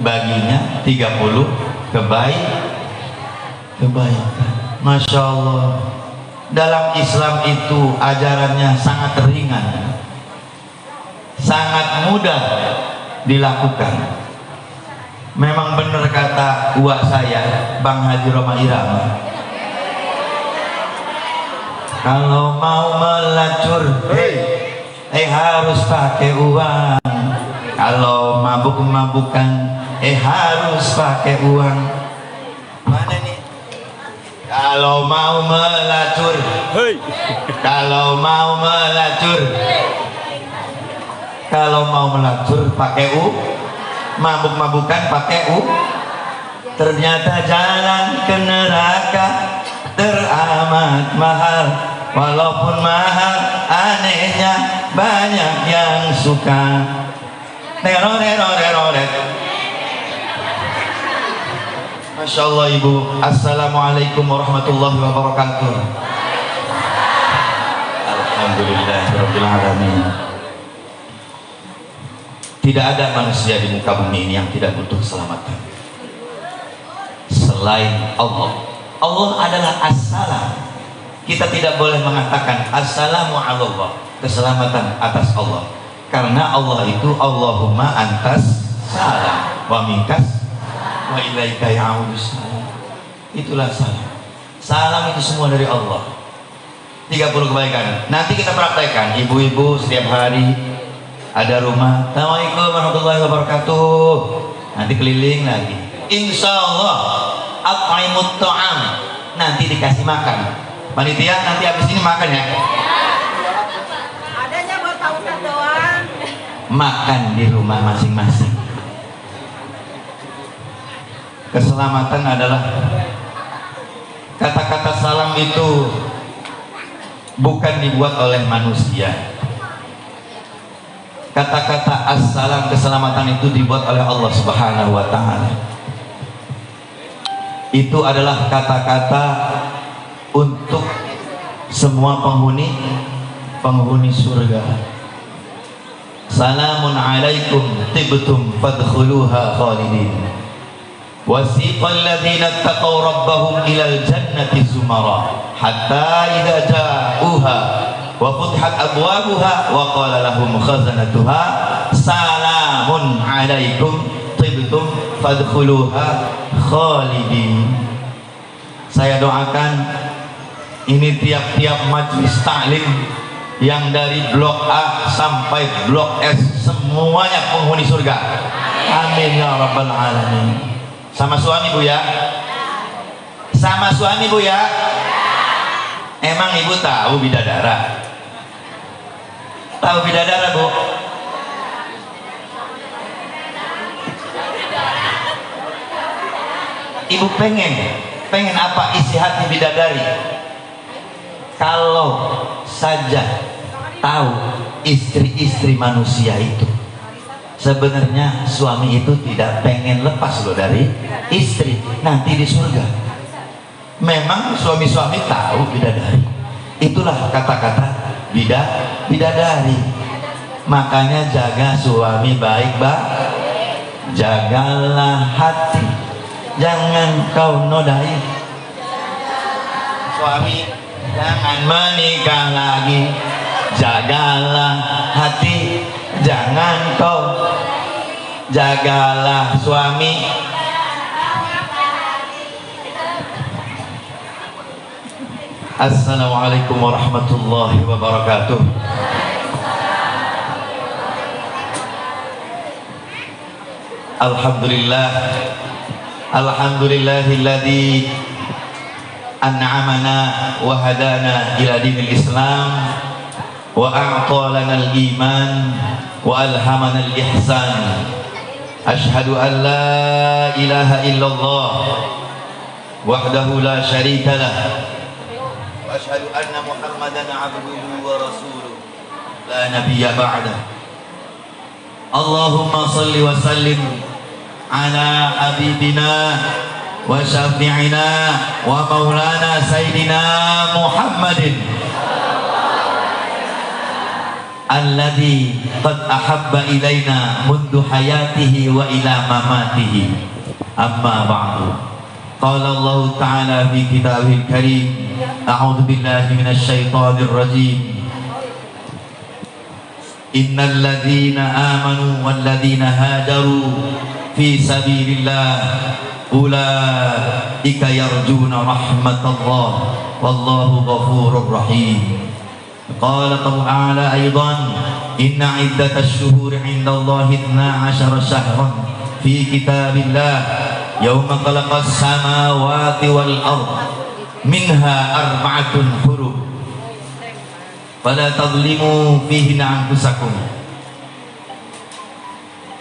baginya 30 kebaikan. Masya Allah, dalam Islam itu ajarannya sangat ringan, sangat mudah dilakukan. Memang benar kata uak saya, Bang Haji Roma Irama, kalau mau melacur harus pakai uang, kalau mabuk-mabukan harus pakai uang. Mana nih? Kalau mau melacur, kalau mau melacur, kalau mau melacur pakai mabuk-mabukan pakai ternyata jalan ke neraka teramat mahal. Walaupun mahal, anehnya banyak yang suka. Masya Allah Ibu. Assalamualaikum warahmatullahi wabarakatuh. Alhamdulillahirabbil alamin. Tidak ada manusia di muka bumi ini yang tidak butuh keselamatan selain Allah. Allah adalah as-salam. Kita tidak boleh mengatakan assalamu ala Allah, keselamatan atas Allah, karena Allah itu Allahumma antas salam wa minkas wa ilaika ya'udus salam. Itulah salam. Salam itu semua dari Allah. 30 kebaikan. Nanti kita praktekkan. Ibu-ibu setiap hari ada rumah, assalamualaikum warahmatullahi wabarakatuh, nanti keliling lagi. Insya Allah at'imut ta'am, nanti dikasih makan. Panitia nanti habis ini makan ya. Adanya buat Pak Ustadz doang. Makan di rumah masing-masing. Keselamatan adalah kata-kata salam itu bukan dibuat oleh manusia. Kata-kata assalam, keselamatan itu dibuat oleh Allah Subhanahu wa ta'ala. Itu adalah kata-kata untuk semua penghuni surga. Salamun alaikum tibtum fadkhuluha khalidin. Wasiqal ladzina taqaw rabbahum ilal jannati zumara hatta idza ja'uha wa futhat abwabuha wa qala lahum khazanatuha salamun alaikum tibtum fadkhuluha khalidin. Saya doakan ini tiap-tiap majelis taklim yang dari blok A sampai blok S semuanya penghuni surga. Amin ya rabbal alamin. Sama suami Bu ya? Sama suami Bu ya? Emang Ibu tahu bidadara? Tahu bidadara Bu? Ibu pengen apa isi hati bidadari? Kalau saja tahu istri-istri manusia itu, sebenarnya suami itu tidak pengen lepas loh dari istri nanti di surga. Memang suami-suami tahu bidadari. Itulah kata-kata bidadari. Makanya jaga suami baik-baik, jagalah hati, jangan kau nodai suami. Jangan menikah lagi, jagalah hati, jangan kau, jagalah suami. Assalamualaikum warahmatullahi wabarakatuh. Alhamdulillah, alhamdulillahilladzi an'amana wa hadana ila dinil Islam wa a'ta lana al-iman wa alhamana al-ihsan. Ashhadu an la ilaha illallah wahdahu la syarika lah wa ashhadu anna Muhammadan abduhu wa rasuluh la nabiyya ba'da. Allahumma salli wa sallim ala habibina wa syafi'ina wa maulana sayyidina Muhammadin alladzi qad ahabba ilaina mundu hayatihi wa ila mamatihi. Amma ba'du. Qala Allah Ta'ala fi kitabihil karim, a'udzu billahi minasy syaithanir rajim. Innal ladzina amanu wal ladzina hajaru fi sabilillah ulaika yarjuna rahmatallah wallahu ghafurur rahim. Qala ta'ala aidan inna iddatash shuhuri 'indallahi 12 syahran fi kitabillah yauma khalaqas samawati wal ard minha arba'atun hurum fala tadlimu fihinna anfusakum.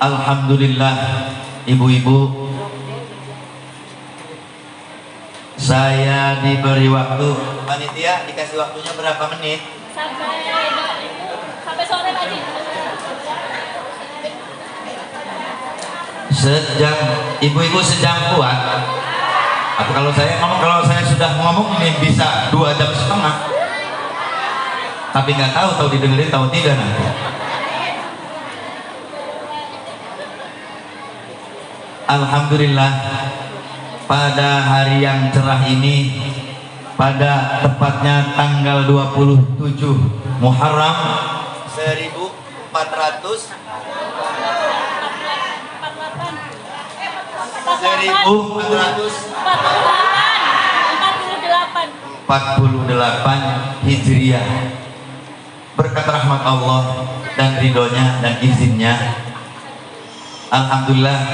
Alhamdulillah, ibu-ibu, saya diberi waktu. Panitia dikasih waktunya berapa menit? Sampai sore Pak Haji. Sejam. Ibu-ibu sejam kuat? Atau kalau saya sudah ngomong ini bisa 2 jam setengah. Tapi nggak tahu didengerin tahu tidak nanti. Alhamdulillah, pada hari yang cerah ini, pada tepatnya tanggal 27 Muharram 1400 1448 Hijriah, berkat rahmat Allah dan ridhonya dan izinnya, alhamdulillah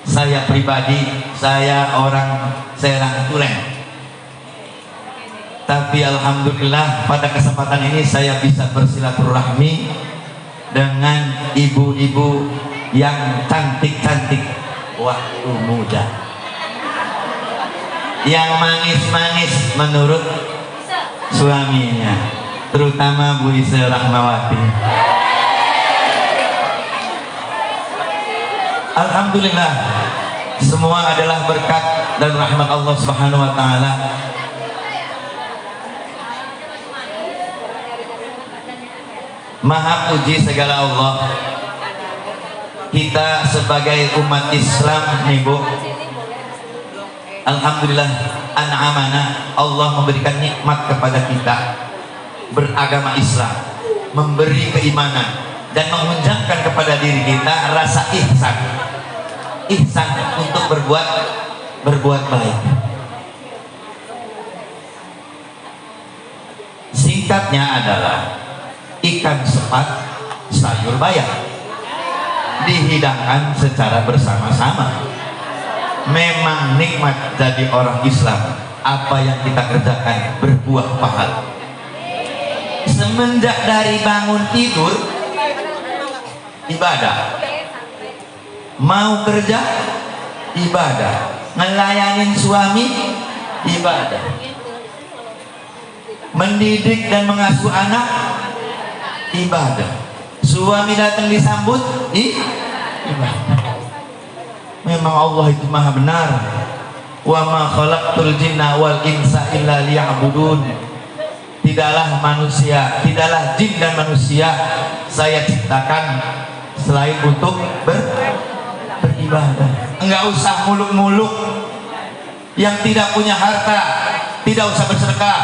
saya pribadi, saya orang Serang Tulen, tapi alhamdulillah pada kesempatan ini saya bisa bersilaturahmi dengan ibu-ibu yang cantik-cantik waktu muda, yang manis-manis menurut suaminya, terutama Bu Isra Rahmawati. Alhamdulillah, semua adalah berkat dan rahmat Allah Subhanahu wa taala. Maha puji segala Allah, kita sebagai umat Islam nih Bu, alhamdulillah, an'amana, Allah memberikan nikmat kepada kita beragama Islam, memberi keimanan dan menghunjamkan kepada diri kita rasa ihsan untuk berbuat baik. Singkatnya adalah ikan sepat sayur bayam dihidangkan secara bersama-sama. Memang nikmat jadi orang Islam, apa yang kita kerjakan berbuah pahala. Semenjak dari bangun tidur ibadah, mau kerja ibadah, ngelayanin suami ibadah, mendidik dan mengasuh anak ibadah, suami datang disambut ibadah. Memang Allah itu maha benar. Wa ma khalaqtul jinna wal insa illa liya'budun. Tidaklah jin dan manusia saya ciptakan selain untuk beribadah. Enggak usah muluk-muluk. Yang tidak punya harta tidak usah bersedekah,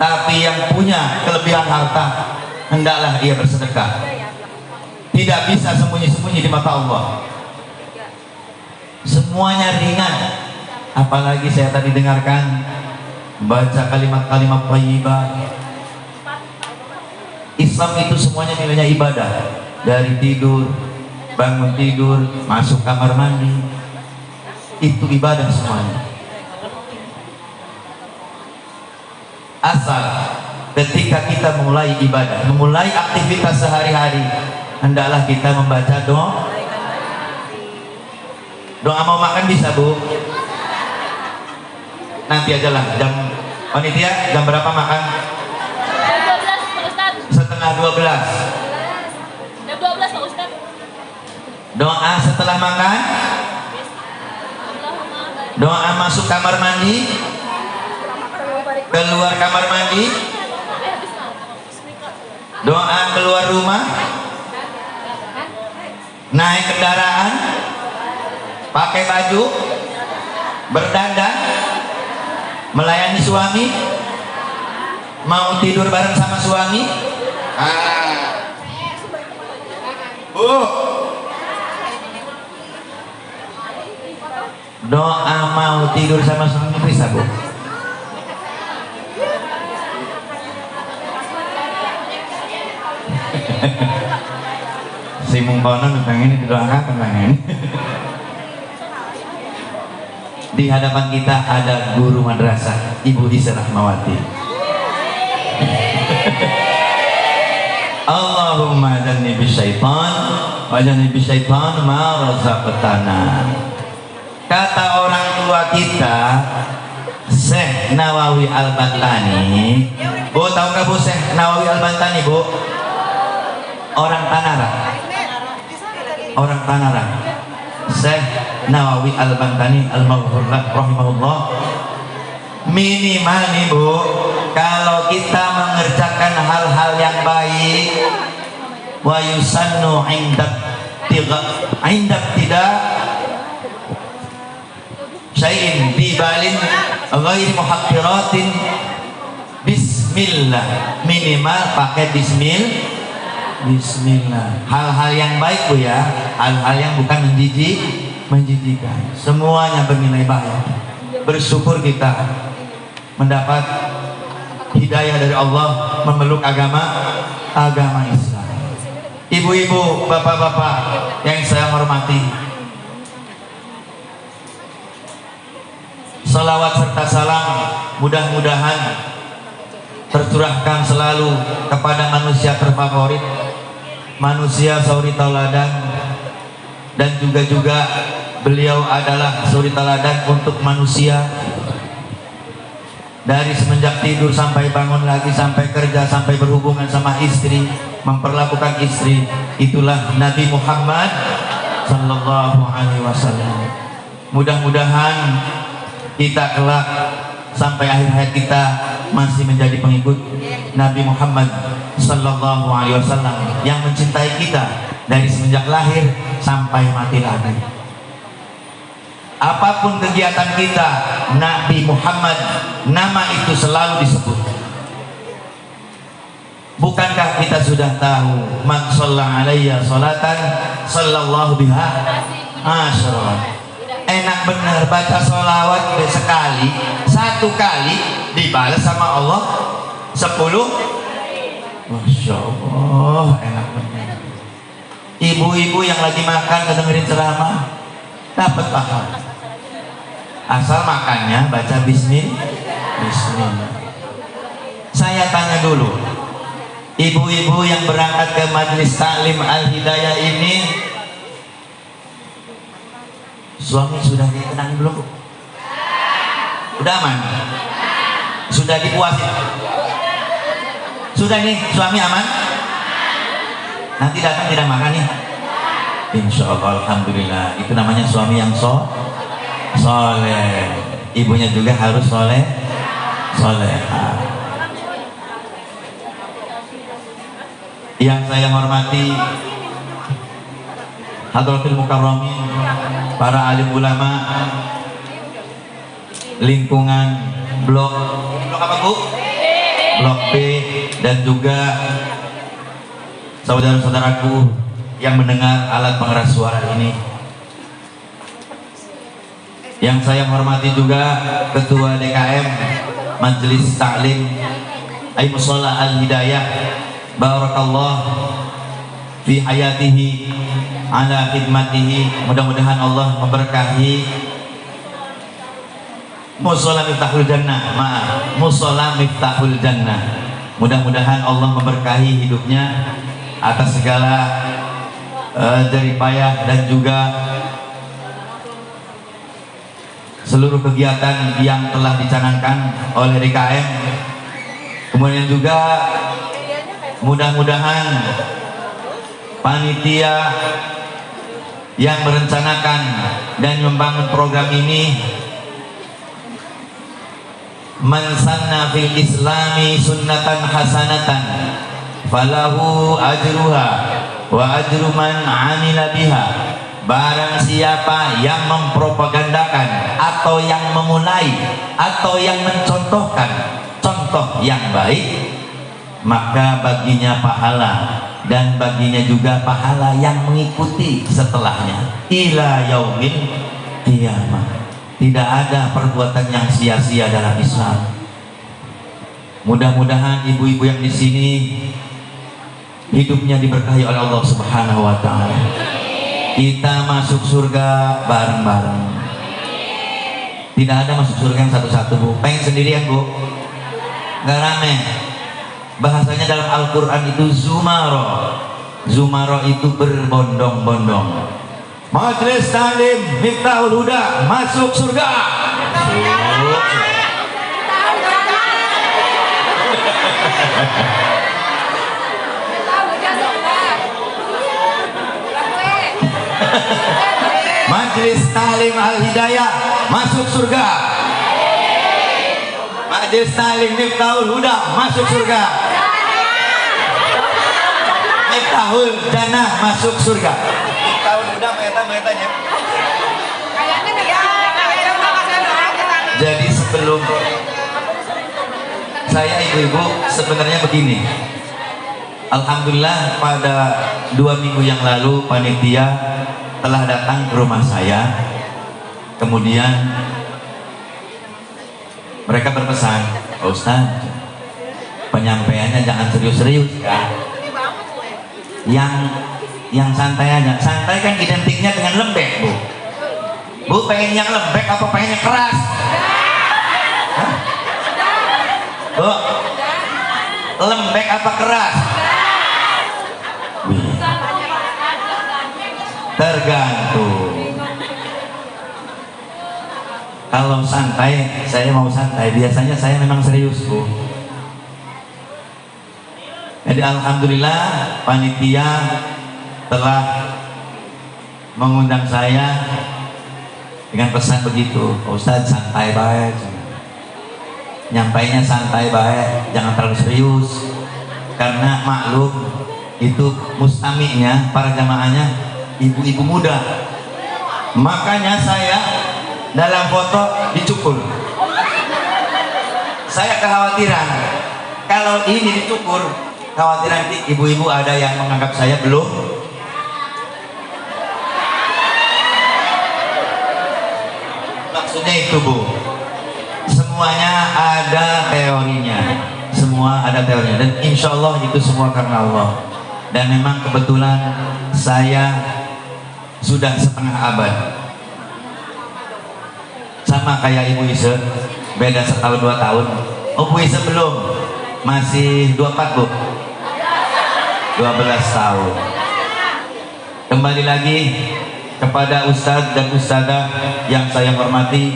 tapi yang punya kelebihan harta hendaklah ia bersedekah. Tidak bisa sembunyi-sembunyi di mata Allah. Semuanya ringan. Apalagi saya tadi dengarkan baca kalimat-kalimat thayyibah. Islam itu semuanya nilainya ibadah. Dari tidur, bangun tidur, masuk kamar mandi, itu ibadah semuanya. Asal ketika kita memulai ibadah, memulai aktivitas sehari-hari, hendaklah kita membaca doa. Doa mau makan bisa Bu? Nanti ajalah jam panitia jam berapa makan? Jam 12 Pak Ustadz. Setengah 12. Jam 12 Pak Ustadz. Doa setelah makan, doa masuk kamar mandi, keluar kamar mandi, Doa keluar rumah, naik kendaraan, pakai baju, berdandan, melayani suami, mau tidur bareng sama suami. Doa mau tidur sama suami bisa, Bu? Si mungkono pengen didoakan pengen. Di hadapan kita ada guru madrasah Ibu Isra Rahmawati. Allahumma jannibi syaitan wa jannibi syaitan ma razaqtana. Kata orang tua kita Syekh Nawawi Al-Bantani. Bu, tahu nggak Bu Syekh Nawawi Al-Bantani, Bu? Orang Tanara. Orang Tanara. Syekh Nawawi Al-Bantani Al-Maghfurlah rahimahullah. Minimal nih Bu, kalau kita mengerjakan hal-hal yang baik, wa yusannu indak tidak syai'in bibalin ghairi muhaqqiratin, bismillah, minimal pakai bismillah. Hal-hal yang baik Bu ya, hal-hal yang bukan menjijikkan, semuanya bernilai baik. Bersyukur kita mendapat hidayah dari Allah, memeluk agama Islam. Ibu-ibu, bapak-bapak yang saya hormati, salawat serta salam mudah-mudahan tercurahkan selalu kepada manusia terfavorit, manusia suri tauladan, dan juga beliau adalah suri tauladan untuk manusia. Dari semenjak tidur sampai bangun lagi, sampai kerja, sampai berhubungan sama istri, memperlakukan istri, itulah Nabi Muhammad sallallahu alaihi wasallam. Mudah-mudahan kita kelak sampai akhir hayat kita masih menjadi pengikut Nabi Muhammad sallallahu alaihi wasallam yang mencintai kita dari semenjak lahir sampai mati lagi. Apapun kegiatan kita, Nabi Muhammad, nama itu selalu disebut. Bukankah kita sudah tahu, man shalla alayya sholatan sallallahu biha asyra. Enak benar baca sholawat sekali, satu kali dibalas sama Allah 10. Masya Allah, enak benar. Ibu-ibu yang lagi makan dengerin ceramah dapat pahala. Asal makannya baca bismillah. Saya tanya dulu, ibu-ibu yang berangkat ke majelis taklim Al-Hidayah ini, suami sudah ditenangin belum? Udah aman? Sudah dipuasin? Sudah nih, suami aman? Nanti datang tidak makan nih? Insya Allah, alhamdulillah. Itu namanya suami yang soleh. Ibunya juga harus soleh. Yang saya hormati Hadratul Mukarramin, para alim ulama, lingkungan blok apa Bu? Blok B, dan juga saudara-saudaraku yang mendengar alat pengeras suara ini. Yang saya hormati juga Ketua DKM Majelis Taklim Mushola Al-Hidayah, barakallah fi hayatihi ala khidmatihi. Mudah-mudahan Allah memberkahi Mushola Miftahul Jannah. Mushola Miftahul Jannah. Mudah-mudahan Allah memberkahi hidupnya atas segala jerih payah dan juga seluruh kegiatan yang telah dicanangkan oleh DKM. Kemudian juga mudah-mudahan panitia yang merencanakan dan membangun program ini, man sanna fil islami sunnatan hasanatan falahu ajruha wa ajru man amila biha. Barang siapa yang mempropagandakan atau yang memulai atau yang mencontohkan contoh yang baik, maka baginya pahala dan baginya juga pahala yang mengikuti setelahnya ila yaumil qiyamah. Tidak ada perbuatan yang sia-sia dalam Islam. Mudah-mudahan ibu-ibu yang di sini hidupnya diberkahi oleh Allah Subhanahu wa taala. Kita masuk surga bareng-bareng. Tidak ada masuk surga yang satu-satu, Bu. Pengen sendirian, Bu? Nggak rame. Bahasanya dalam Al-Quran itu zumaro. Zumaro itu berbondong-bondong. Majelis Taklim Miftahul Huda masuk surga. Majelis Taklim Al-Hidayah masuk surga. Majelis Taklim Miftahul Huda masuk surga. Miftahul Jannah masuk surga. Miftahul Huda meta-metanya. Jadi sebelum saya ibu-ibu sebenarnya begini. Alhamdulillah pada 2 minggu yang lalu panitia telah datang ke rumah saya. Kemudian mereka berpesan, Pak Ustaz, penyampaiannya jangan serius-serius ya. Yang santai aja. Santai kan identiknya dengan lembek, Bu. Bu pengen yang lembek apa pengen yang keras? Hah? Bu, lembek apa keras? Tergantung. Kalau santai, saya mau santai. Biasanya saya memang serius, Bu. Jadi alhamdulillah panitia telah mengundang saya dengan pesan begitu. Ustadz santai baik, nyampainya santai baik, jangan terlalu serius. Karena maklum itu mustami'nya, para jamaahnya ibu-ibu muda. Makanya saya dalam foto dicukur. Saya kekhawatiran kalau ini dicukur, khawatir nanti ibu-ibu ada yang menganggap saya belum. Maksudnya itu, Bu, semuanya ada teorinya. Semua ada teorinya. Dan insya Allah itu semua karena Allah. Dan memang kebetulan saya sudah setengah abad. Sama kayak Ibu Ise, beda setahun 2 tahun. Oh, Bu Ise belum, masih 24, Bu. 12 tahun. Kembali lagi kepada Ustadz dan Ustadzah yang saya hormati,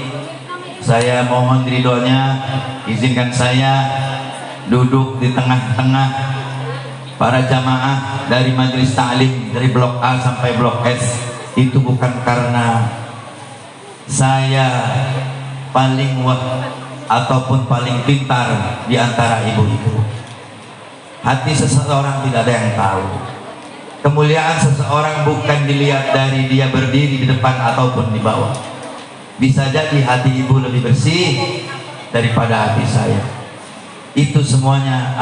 saya mohon ridhonya, izinkan saya duduk di tengah-tengah para jamaah dari Majelis Taklim dari Blok A sampai Blok S. Itu bukan karena saya paling ataupun paling pintar di antara ibu-ibu. Hati seseorang tidak ada yang tahu. Kemuliaan seseorang bukan dilihat dari dia berdiri di depan ataupun di bawah. Bisa jadi hati ibu lebih bersih daripada hati saya. Itu semuanya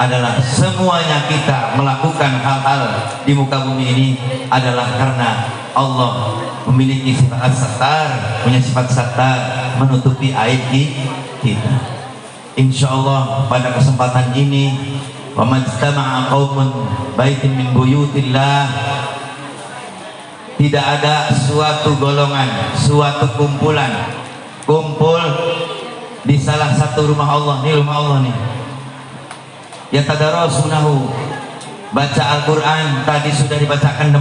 kita melakukan hal-hal di muka bumi ini adalah karena Allah memiliki sifat satar, punya sifat satar, menutupi aib kita. Insya Allah pada kesempatan ini, wa majtama'a qaumun baitin min buyutillah, tidak ada suatu golongan, suatu kumpulan kumpul di salah satu rumah Allah. Ini rumah Allah nih. Ya tadarasunahu, baca Al-Quran tadi sudah dibacakan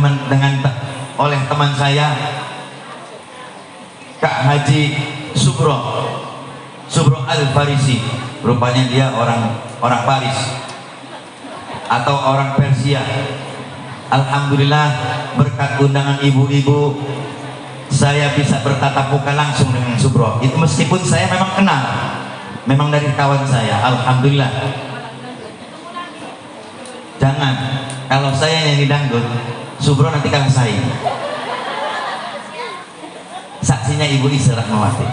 oleh teman saya Kak Haji Subro Al-Farisi. Rupanya dia orang Paris atau orang Persia. Alhamdulillah berkat undangan ibu-ibu saya bisa bertatap muka langsung dengan Subro. Itu meskipun saya memang kenal, memang dari kawan saya. Alhamdulillah. Jangan. Kalau saya nyanyi dangdut, Subro nanti kalah saing. Saksinya Ibu Ise Rahmawati.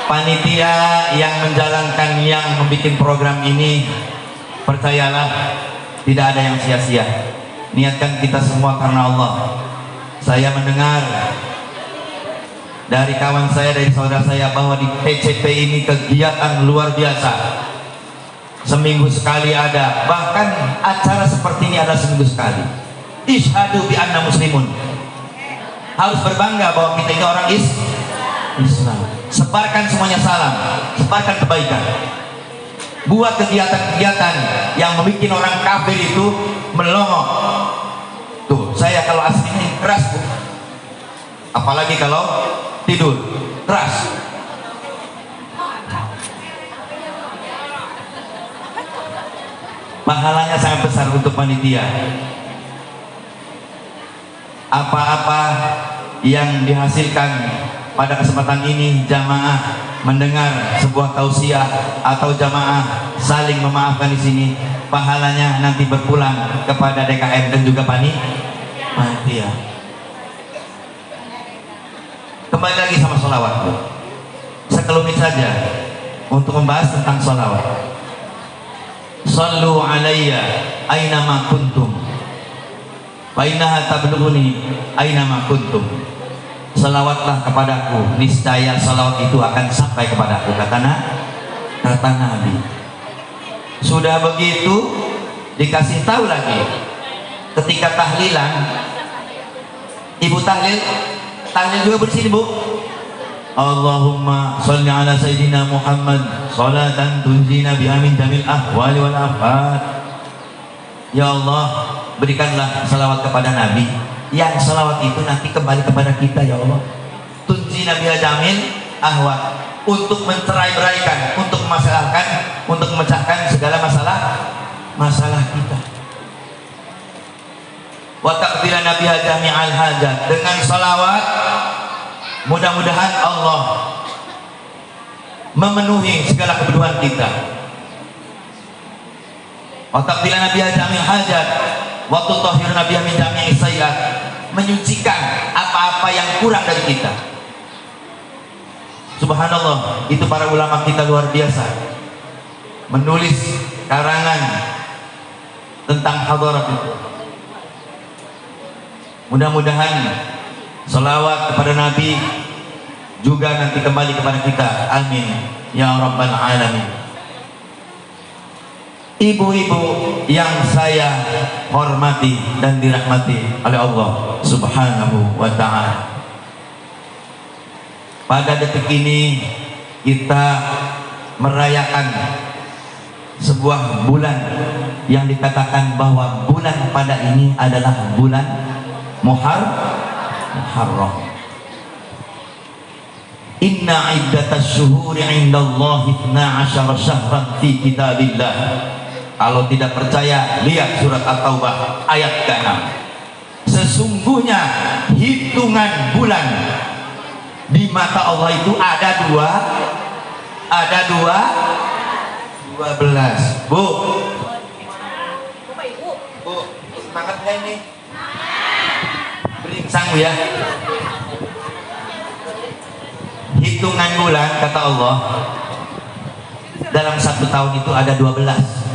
Panitia yang menjalankan, yang membuat program ini, percayalah tidak ada yang sia-sia. Niatkan kita semua karena Allah. Saya mendengar dari kawan saya, dari saudara saya, bahwa di PCP ini kegiatan luar biasa. Seminggu sekali ada, bahkan acara seperti ini ada seminggu sekali. Isyhadu bi anna muslimun. Harus berbangga bahwa kita ini orang Islam. Sebarkan semuanya salam, sebarkan kebaikan. Buat kegiatan-kegiatan yang membuat orang kafir itu melongo. Tuh, saya kalau aslinya keras, Bu. Apalagi kalau tidur keras. Pahalanya sangat besar untuk panitia. Apa-apa yang dihasilkan pada kesempatan ini, jamaah mendengar sebuah tausiah atau jamaah saling memaafkan di sini, pahalanya nanti berpulang kepada DKM dan juga panitia. Kembali lagi sama sholawat, sekelumit saja untuk membahas tentang sholawat. Sallu alayya aynama kuntum wa innaha tablughuni aynama kuntum. Salawatlah kepadaku, niscaya salawat itu akan sampai kepadaku, kata Nabi. Sudah begitu dikasih tahu lagi ketika tahlilan, ibu tahlil juga bersini, Bu. Allahumma sholli ala sayyidina Muhammad salatan tunjina biha min jamil ahwali wal afat. Ya Allah, berikanlah salawat kepada Nabi, yang salawat itu nanti kembali kepada kita, ya Allah. Tunjina biha jamil ahwat, untuk mencerai-beraikan, untuk memasalahkan, untuk memecahkan segala masalah kita. Wa taqbilana biha jami'al hajat, dengan salawat mudah-mudahan Allah memenuhi segala kebutuhan kita. Wa taqbilana biha jami'al hajat wa tutahhiruna biha min jami'is sayyi'at, menyucikan apa-apa yang kurang dari kita. Subhanallah, itu para ulama kita luar biasa menulis karangan tentang hadarat itu. Mudah-mudahan salawat kepada Nabi juga nanti kembali kepada kita. Amin ya rabbal alamin. Ibu-ibu yang saya hormati dan dirahmati oleh Allah Subhanahu wa ta'ala, pada detik ini kita merayakan sebuah bulan yang dikatakan bahwa bulan pada ini adalah bulan Muharram. Inna iddatas syuhuri indallahi 12 syahran fi kitabillah. Kalau tidak percaya, lihat surat At-Taubah ayat ke-6. Sesungguhnya hitungan bulan di mata Allah itu ada 12. Bu, semangat nggak ini? Beringsang, Bu, ya. Hitungan bulan kata Allah dalam satu tahun itu ada 12.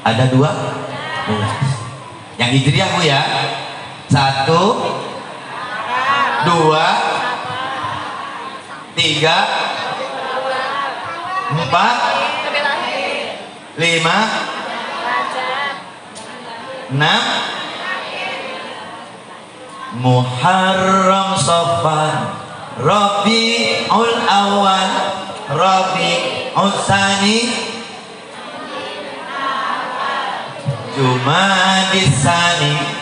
Ada 12. Yang hijriah, Bu, ya. 1, 2, 3, 4, 5, 6. Muharram, Safar, Rabiul Awal, Rabiul Tsani, Jumadis Tsani.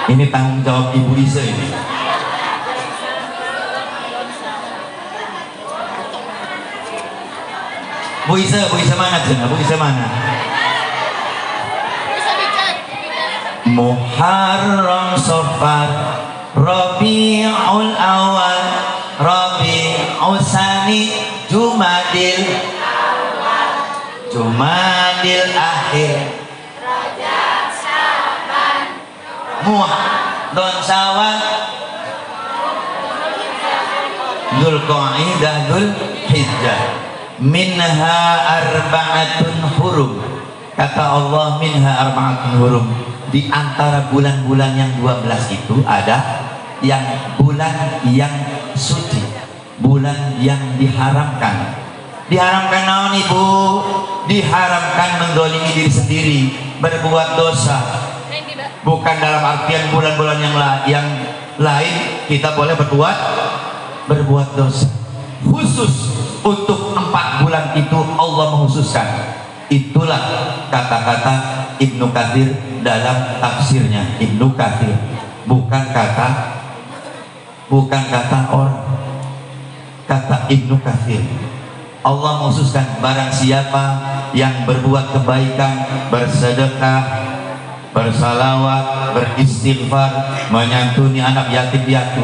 Ini tanggung jawab Ibu Ise ini. Bu Ise mana Cina? Bu Ise mana? Muharram, Safar, Rabiul Awal, Rabiul Tsani, Jumadil Akhir, Muharram, Syawal, Dzulqa'dah, Dzulhijjah. Minha arba'atun hurum. Kata Allah, minha arba'atun hurum. Di antara bulan-bulan yang 12 itu ada yang bulan yang suci, bulan yang diharamkan. Diharamkan naon ibu? Diharamkan menzalimi diri sendiri, berbuat dosa. Bukan dalam artian bulan-bulan yang lain kita boleh berbuat dosa. Khusus untuk 4 bulan itu Allah mengkhususkan. Itulah kata-kata Ibnu Katsir dalam tafsirnya. Ibnu Katsir, bukan kata orang, kata Ibnu Katsir. Allah mengkhususkan barang siapa yang berbuat kebaikan, bersedekah, bersalawat, beristighfar, menyantuni anak yatim piatu,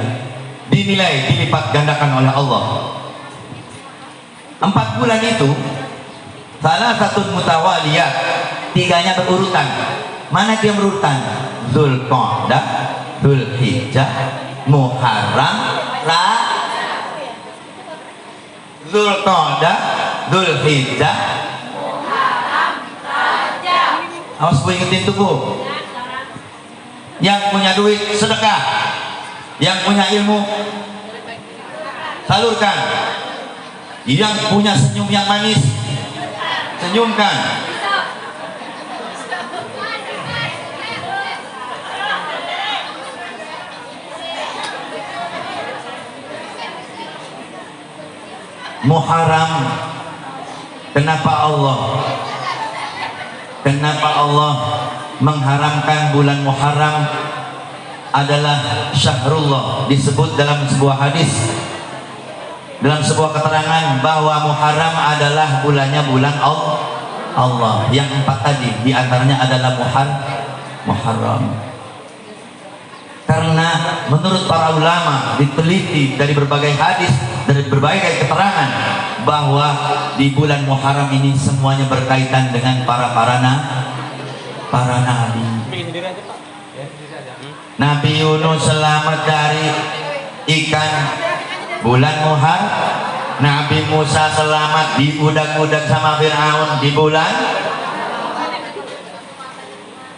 dinilai dilipat gandakan oleh Allah. 4 bulan itu salah satu mutawaliyat, 3-nya berurutan. Mana dia berurutan? Dzulqa'dah, Dzulhijjah, Muharram, Dzulqa'dah, Dzulhijjah, awas bu, ingetin tuh bu. Yang punya duit sedekah, yang punya ilmu salurkan, yang punya senyum yang manis senyumkan. Muharram, kenapa Allah mengharamkan bulan Muharram? Adalah syahrullah. Disebut dalam sebuah hadis, dalam sebuah keterangan, bahwa Muharram adalah bulannya bulan Allah. Yang 4 tadi diantaranya adalah Muharram. Karena menurut para ulama, diteliti dari berbagai hadis, dari berbagai keterangan, bahwa di bulan Muharram ini semuanya berkaitan dengan para nabi. Nabi Yunus selamat dari ikan bulan Muharram. Nabi Musa selamat di udak-udak sama Fir'aun di bulan.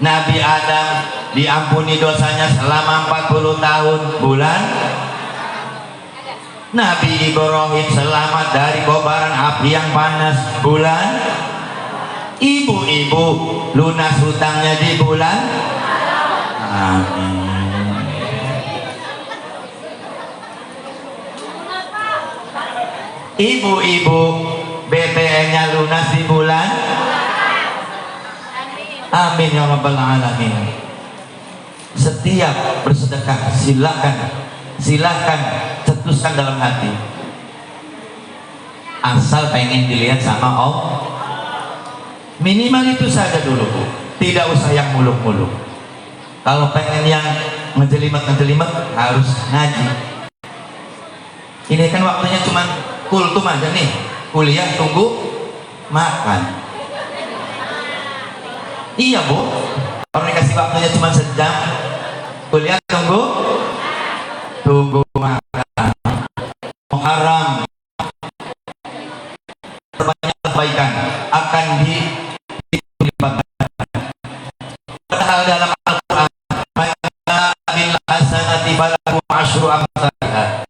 Nabi Adam diampuni dosanya selama 40 tahun bulan. Nabi Ibrahim selamat dari kobaran api yang panas bulan. Ibu-ibu lunas hutangnya di bulan. Amin. Ibu-ibu BBM-nya lunas di bulan. Amin ya rabbal alamin. Setiap bersedekah silakan cetuskan dalam hati, asal pengen dilihat sama Allah. Minimal itu saja dulu bu, tidak usah yang muluk-muluk. Kalau pengen yang ngejelimet harus ngaji. Ini kan waktunya cuma kultum aja nih, kuliah tunggu makan. Iya bu, orang dikasih waktunya cuma sejam, kuliah tunggu makan. Muharram, banyak kebaikan akan dilipat. Padahal dalam Al-Quran, bil hasanati falahu asyru amsalha.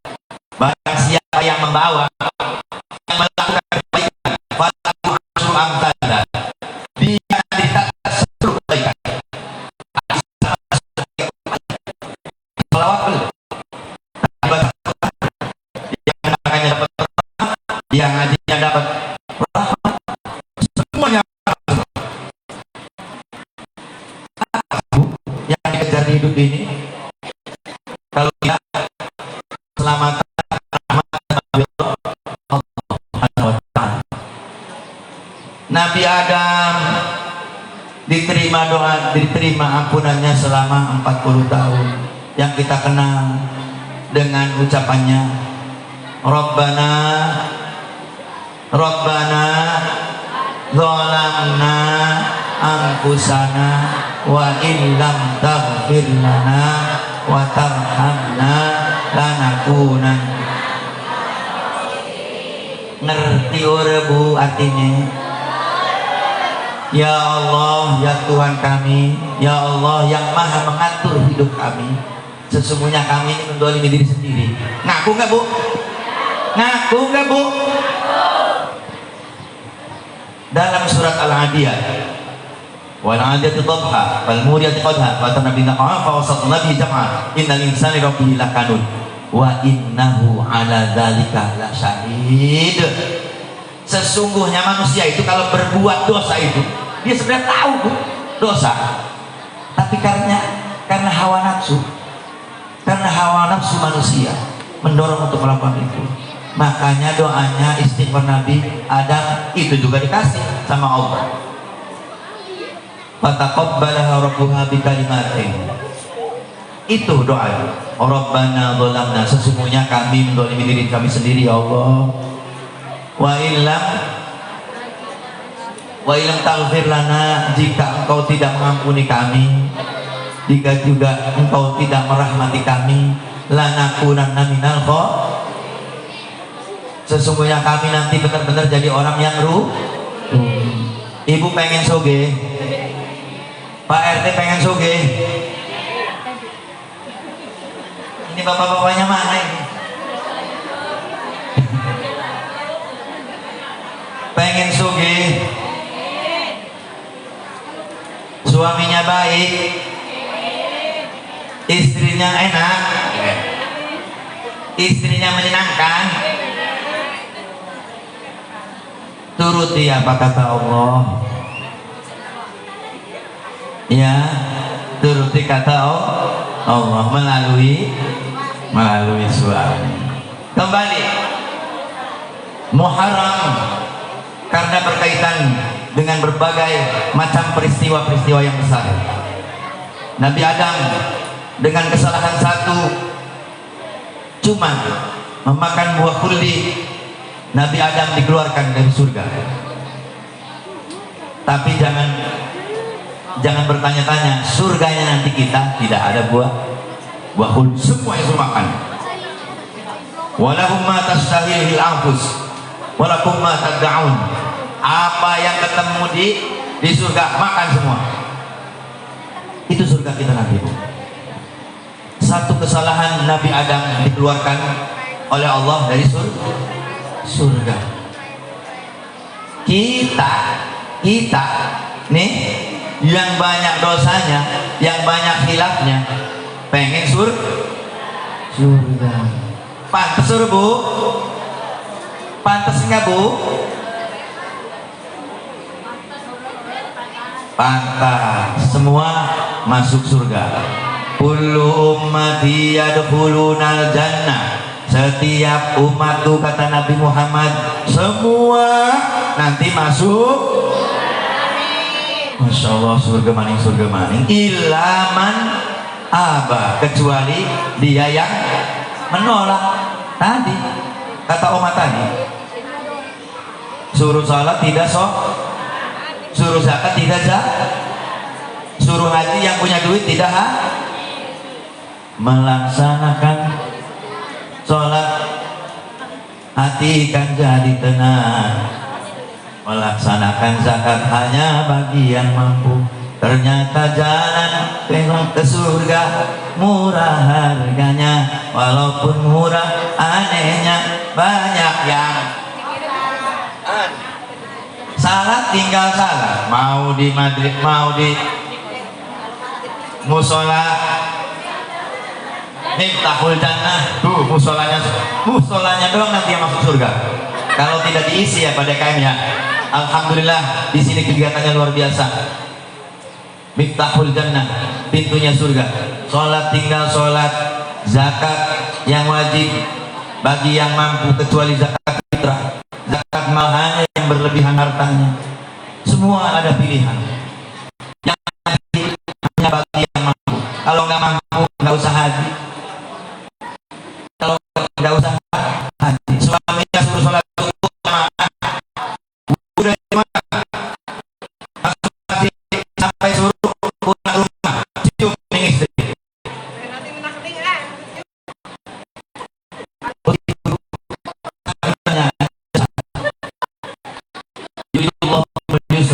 Barang siapa yang membawa, yang melakukan kebaikan, falahu asyru amsalha, dia dicatat 10 kebaikan. Yang ngajinya dapat rahmat, semuanya yang dikejar di hidup ini. Kalau tidak selamatan Nabi Adam diterima ampunannya selama 40 tahun. yang kita kenal dengan ucapannya Rabbana Rabbana zalamna anfusana wa illam taghfir lana wa tarhamna lanakunan. Ngerti ora Bu artinya? Ya Allah, ya Tuhan kami, ya Allah yang maha mengatur hidup kami, sesungguhnya kami ini mendolimi diri sendiri. Ngaku nggak Bu? Ngaku nggak Bu? Dalam surat Al-Adiyat, wal 'adiyati dhabha wal muriyati qadha wa tanabina qafa wa satna bi jam'a innal insana rabbihi lakanun wa innahu ala dzalika lasyahid. Sesungguhnya manusia itu kalau berbuat dosa itu dia sebenarnya tahu Bu, dosa, tapi karena hawa nafsu, karena hawa nafsu manusia mendorong untuk melakukan itu. Makanya doanya istighfar Nabi Adam itu juga dikasih sama Allah. Fataqabbalaha rabbuha bikalimatin. Itu doa. Rabbana dzalamna, sesungguhnya kami mendolimi diri kami sendiri ya Allah. Wa illam taghfir lana, jika engkau tidak mengampuni kami, jika juga engkau tidak merahmati kami, lanakunanna minal khasirin. Sesungguhnya kami nanti benar-benar jadi orang yang Ibu pengen soge, Pak RT pengen soge. Ini bapak-bapaknya mana ini? Pengen soge, suaminya baik, istrinya enak, istrinya menyenangkan, turuti apa kata Allah, ya turuti kata Allah melalui suami. Kembali Muharram karena berkaitan dengan berbagai macam peristiwa-peristiwa yang besar. Nabi Adam dengan kesalahan satu, cuma memakan buah khuldi, Nabi Adam dikeluarkan dari surga. Tapi jangan bertanya-tanya, surganya nanti kita tidak ada buah khuldi, semua itu makan. Walahum ma tastahilil anfus walakum ma tad'un. Apa yang ketemu di surga makan semua. Itu surga kita nanti Bu. Satu kesalahan Nabi Adam dikeluarkan oleh Allah dari surga. Kita nih yang banyak dosanya, yang banyak khilafnya, pengen surga. Pantes Bu? Pantes enggak Bu? Pantas, semua masuk surga. Kullu ummati yadkhulunal jannah. Setiap umatku kata Nabi Muhammad, semua nanti masuk. Masya Allah, surga maning. Ilaman aba, kecuali dia yang menolak. Tadi kata umat tadi, suruh salat tidak suruh zakat tidak suruh haji yang punya duit tidak melaksanakan sholat, hati kan jadi tenang. Melaksanakan zakat hanya bagi yang mampu. Ternyata jalan ke surga murah harganya, walaupun murah anehnya banyak yang salat tinggal salat, mau di Madrid, mau di musola Miftahul Jannah, tuh musolanya doang nanti yang masuk surga. Kalau tidak diisi ya pada KM ya. Alhamdulillah di sini kegiatannya luar biasa. Miftahul Jannah, pintunya surga. Sholat tinggal sholat, zakat yang wajib bagi yang mampu kecuali zakat fitrah. Zakat mal hanya yang berlebihan hartanya. Semua ada pilihan. Yang hanya bagi yang mampu. Kalau nggak mampu nggak usah haji.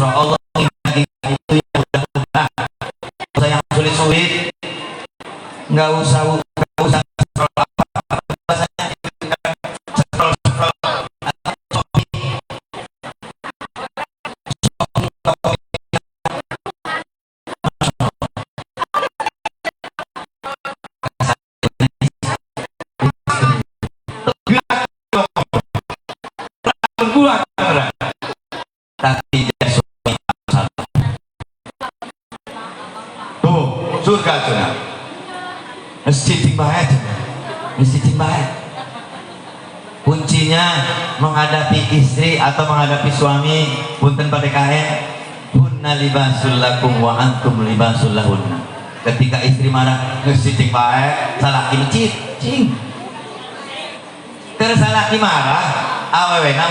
yusra. Allah ingin itu yang mudah-mudah, nggak usah yang sulit-sulit, nggak usah scroll apa bahasanya, scroll berbuat, tapi dia suami tuh surga tuh mesti timbahan, mesti timbahan. Kuncinya menghadapi istri atau menghadapi suami, punten pada kain, hunna libasul lakum wa antum libasul lahunna. Ketika istri marah, mesti timbahan, salah kimcit, cing. Terus salah marah, awewena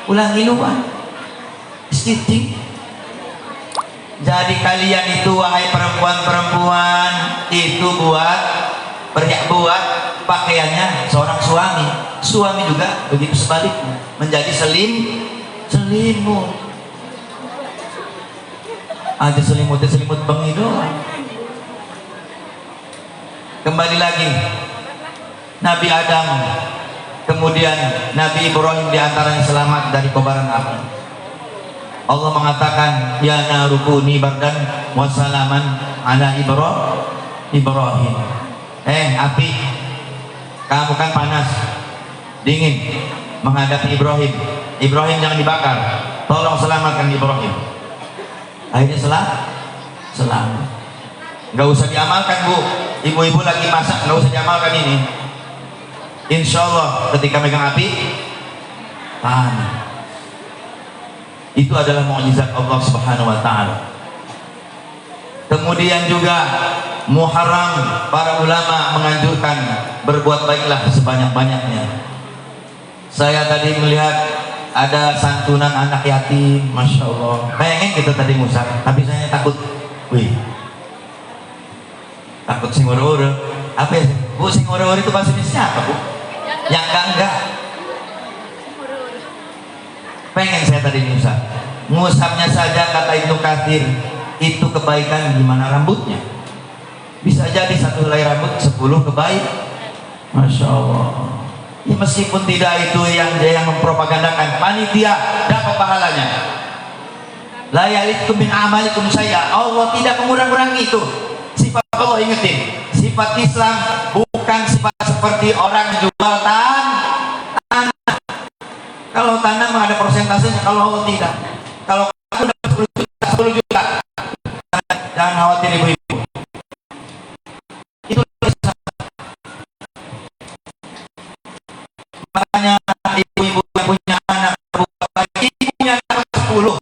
ulang iluan, istiting. Jadi kalian itu wahai perempuan-perempuan itu buat pakaiannya seorang suami. Suami juga begitu sebaliknya, menjadi selimut. Ada selimut bangi doang. Kembali lagi Nabi Adam, kemudian Nabi Ibrahim diantaranya selamat dari kobaran api. Allah mengatakan ya narukuni bardan wassalaman ala Ibrahim. Api, kamu kan panas, dingin menghadapi Ibrahim. Ibrahim jangan dibakar, tolong selamatkan Ibrahim. Akhirnya selamat. Nggak usah diamalkan bu, ibu-ibu lagi masak, nggak usah diamalkan ini. Insya Allah ketika megang api panas. Itu adalah mukjizat Allah Subhanahu wa taala. Kemudian juga Muharram, para ulama menganjurkan berbuat baiklah sebanyak-banyaknya. Saya tadi melihat ada santunan anak yatim, masya Allah. Pengen kita tadi musab, tapi saya takut. Takut sing ora-ora. Apa ya? Bu, sing ora-ora itu bahasa Indonesia apa bu? Yang enggak. Pengen saya tadi musabnya saja kata Ibnu Katsir itu kebaikan gimana rambutnya, bisa jadi satu helai rambut 10 kebaik, masya Allah. Ya, meskipun tidak itu yang mempropagandakan, panitia dapat pahalanya. La yalitkum min amalikum saya, Allah tidak mengurang-urangi itu. Sifat Allah ingetin, sifat Islam bukan sifat seperti orang jual tanah. Kalau tanah mah ada persentasenya, kalau Allah tidak. Kalau kamu dapat 10 juta, jangan khawatir ibu-ibu. Itu makanya ibu-ibu yang punya anak berbuat baik, ibunya dapat 10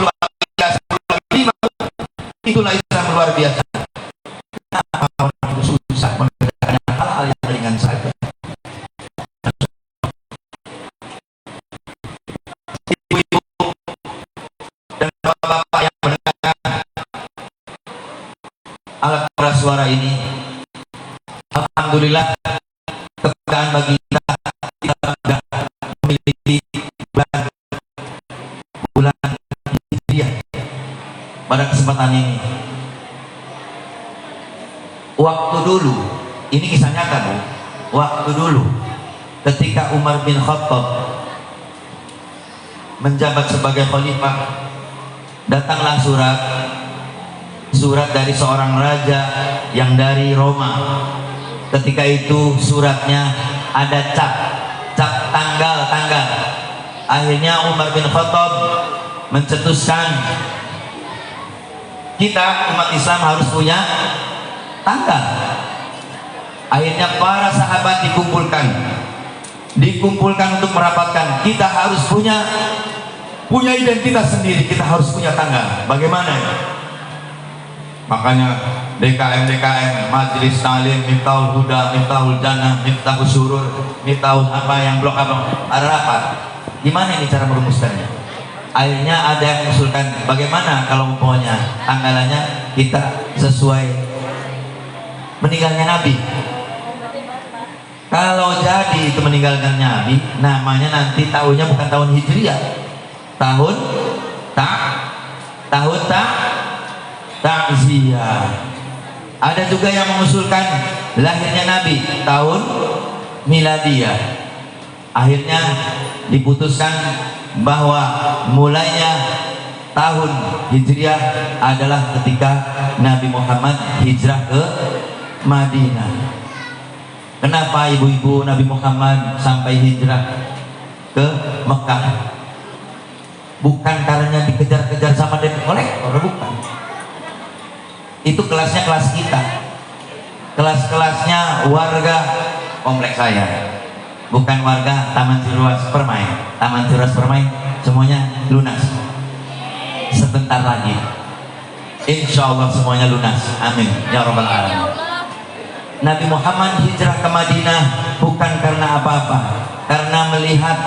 lagi 5. Itulah Islam luar biasa. Kenapa orang itu susah mengerjakan hal-hal yang ringan saja? Alat suara ini, alhamdulillah kebanggaan bagi kita sudah memiliki bulan Hijriah pada kesempatan ini. Waktu dulu, ini kisah nyata bu, waktu dulu ketika Umar bin Khattab menjabat sebagai khalifah, datanglah surat dari seorang raja yang dari Roma. Ketika itu suratnya ada cap tanggal. Akhirnya Umar bin Khattab mencetuskan kita umat Islam harus punya tanggal. Akhirnya para sahabat dikumpulkan untuk merapatkan, kita harus punya identitas sendiri, kita harus punya tanggal. Bagaimana ya? Makanya DKM, Majelis Ta'lim, Miftahul Huda, Miftahul Jannah, Miftahul Surur, Miftahul apa yang blok apa, ada rapat. Gimana ini cara merumuskannya? Akhirnya ada yang mengusulkan, bagaimana kalau umpamanya tanggalannya kita sesuai meninggalnya Nabi. Kalau jadi itu meninggalkan Nabi, namanya nanti tahunnya bukan tahun Hijriah, tahun tak tahun tak takziah. Ada juga yang mengusulkan lahirnya Nabi tahun miladiah. Akhirnya diputuskan bahwa mulainya tahun Hijriah adalah ketika Nabi Muhammad hijrah ke Madinah. Kenapa ibu-ibu Nabi Muhammad sampai hijrah ke Mekah? Bukan karena dikejar-kejar sama debt collector, bukan. Itu kelasnya kelas kita, kelas-kelasnya warga kompleks saya, bukan warga Taman Ciruas Permai. Taman Ciruas Permai semuanya lunas sebentar lagi, insya Allah semuanya lunas, amin ya rabbal alamin. Nabi Muhammad hijrah ke Madinah bukan karena apa-apa, karena melihat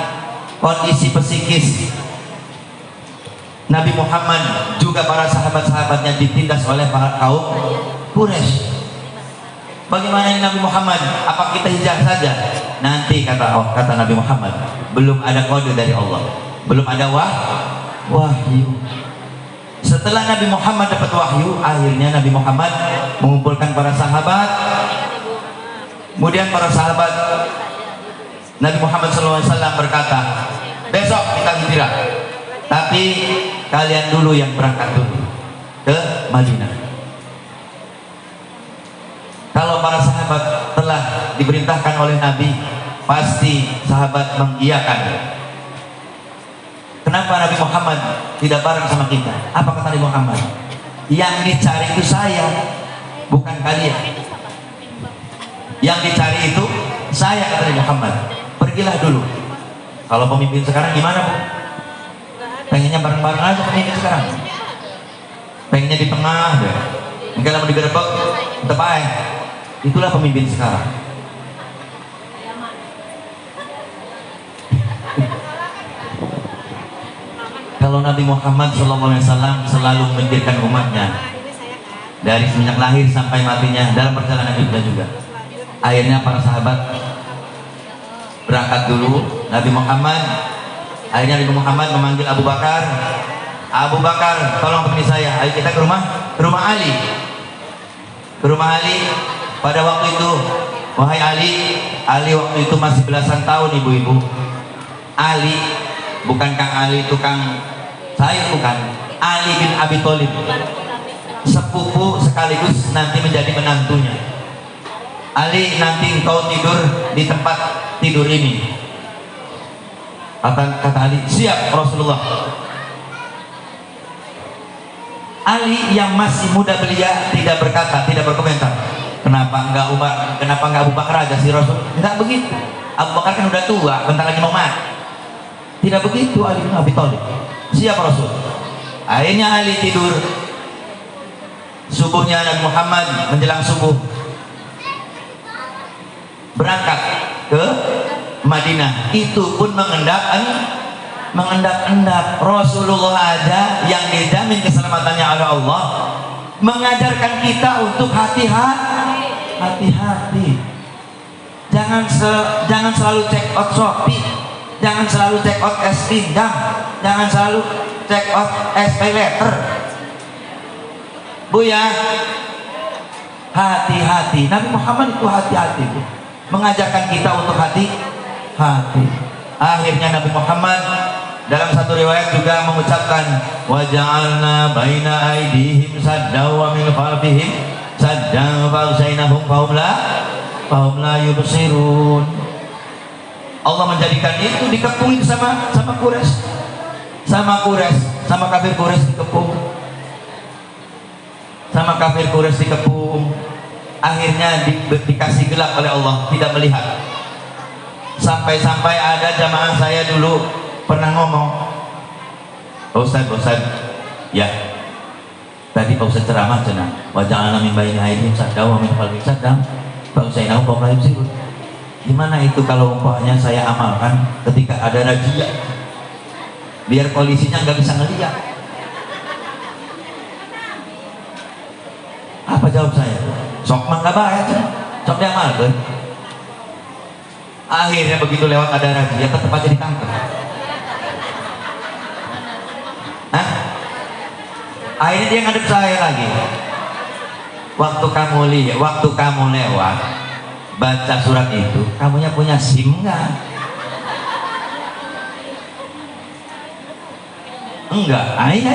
kondisi psikis Nabi Muhammad juga para sahabat-sahabatnya ditindas oleh para kaum Quraisy. Bagaimana ini Nabi Muhammad? Apa kita hijrah saja? Nanti kata Nabi Muhammad, belum ada kode dari Allah, belum ada wahyu. Setelah Nabi Muhammad dapat wahyu, akhirnya Nabi Muhammad mengumpulkan para sahabat. Kemudian para sahabat Nabi Muhammad SAW berkata, besok kita hijrah, tapi kalian dulu yang berangkat dulu ke Madinah. Kalau para sahabat telah diperintahkan oleh Nabi, pasti sahabat mengiyakan. Kenapa Nabi Muhammad tidak bareng sama kita? Apa kata Nabi Muhammad? Yang dicari itu saya, bukan kalian. Yang dicari itu saya, kata Nabi Muhammad. Pergilah dulu. Kalau pemimpin sekarang gimana, Bu? Pengennya bareng-bareng aja pemimpin sekarang. Pengennya di tengah deh. Mungkin mau digerebek, tetap aja. Itulah pemimpin sekarang. Kalau Nabi Muhammad SAW selalu menjadikan umatnya dari semenjak lahir sampai matinya dalam perjalanan hidupnya juga. Akhirnya para sahabat berangkat dulu. Nabi Muhammad, akhirnya Nabi Muhammad memanggil Abu Bakar. Abu Bakar, tolong temani saya. Ayo kita ke rumah Ali. Ke rumah Ali. Pada waktu itu, wahai Ali waktu itu masih belasan tahun, ibu-ibu. Ali, bukan Kang Ali, tukang sayur, bukan. Ali bin Abi Thalib, sepupu sekaligus nanti menjadi menantunya. Ali, nanti engkau tidur di tempat tidur ini. Kata Ali, siap Rasulullah. Ali yang masih muda belia tidak berkata, tidak berkomentar. Kenapa enggak Abu Bakar aja sih Rasul? Enggak begitu. Abu Bakar kan udah tua, bentar lagi mau mati. Tidak begitu Ali bin Abi Thalib. Siap Rasul. Akhirnya Ali tidur. Subuhnya Nabi Muhammad menjelang subuh berangkat ke Madinah. Itu pun mengendap-endap. Rasulullah aja yang dijamin keselamatannya oleh Allah mengajarkan kita untuk hati-hati. Jangan selalu check out Shopee, jangan selalu check out es pindang, jangan selalu check out es pay letter. Bu ya, hati-hati. Nabi Muhammad itu hati-hati, Bu. Mengajarkan kita untuk hati-hati. Akhirnya Nabi Muhammad dalam satu riwayat juga mengucapkan, wa ja'alna baina aydihim saddan wa min khalfihim saddan fa usainahum fahum la yubsirun. Allah menjadikan itu dikepungin sama Quraisy. Sama kafir Quraisy dikepung. Sama kafir Quraisy dikepung. Akhirnya dikasih gelap oleh Allah, tidak melihat. Sampai-sampai ada jamaah saya dulu pernah ngomong, Ustaz, ya tadi Pak Ustaz ceramah cenah, wa ja'alna min baini aydihim saddan wa min khalfihim saddan fa usainahum fahum la yubsirun. Gimana itu kalau umpamanya saya amalkan ketika ada razia, biar polisinya nggak bisa ngelihat? Apa jawab saya? Sok mah nggak bahaya, sok diamalkan. Akhirnya begitu lewat ada razia, tetap aja ditangkap. Akhirnya dia ngadep saya lagi. Waktu kamu lewat baca surat itu, kamunya punya SIM nggak? Enggak. Iya.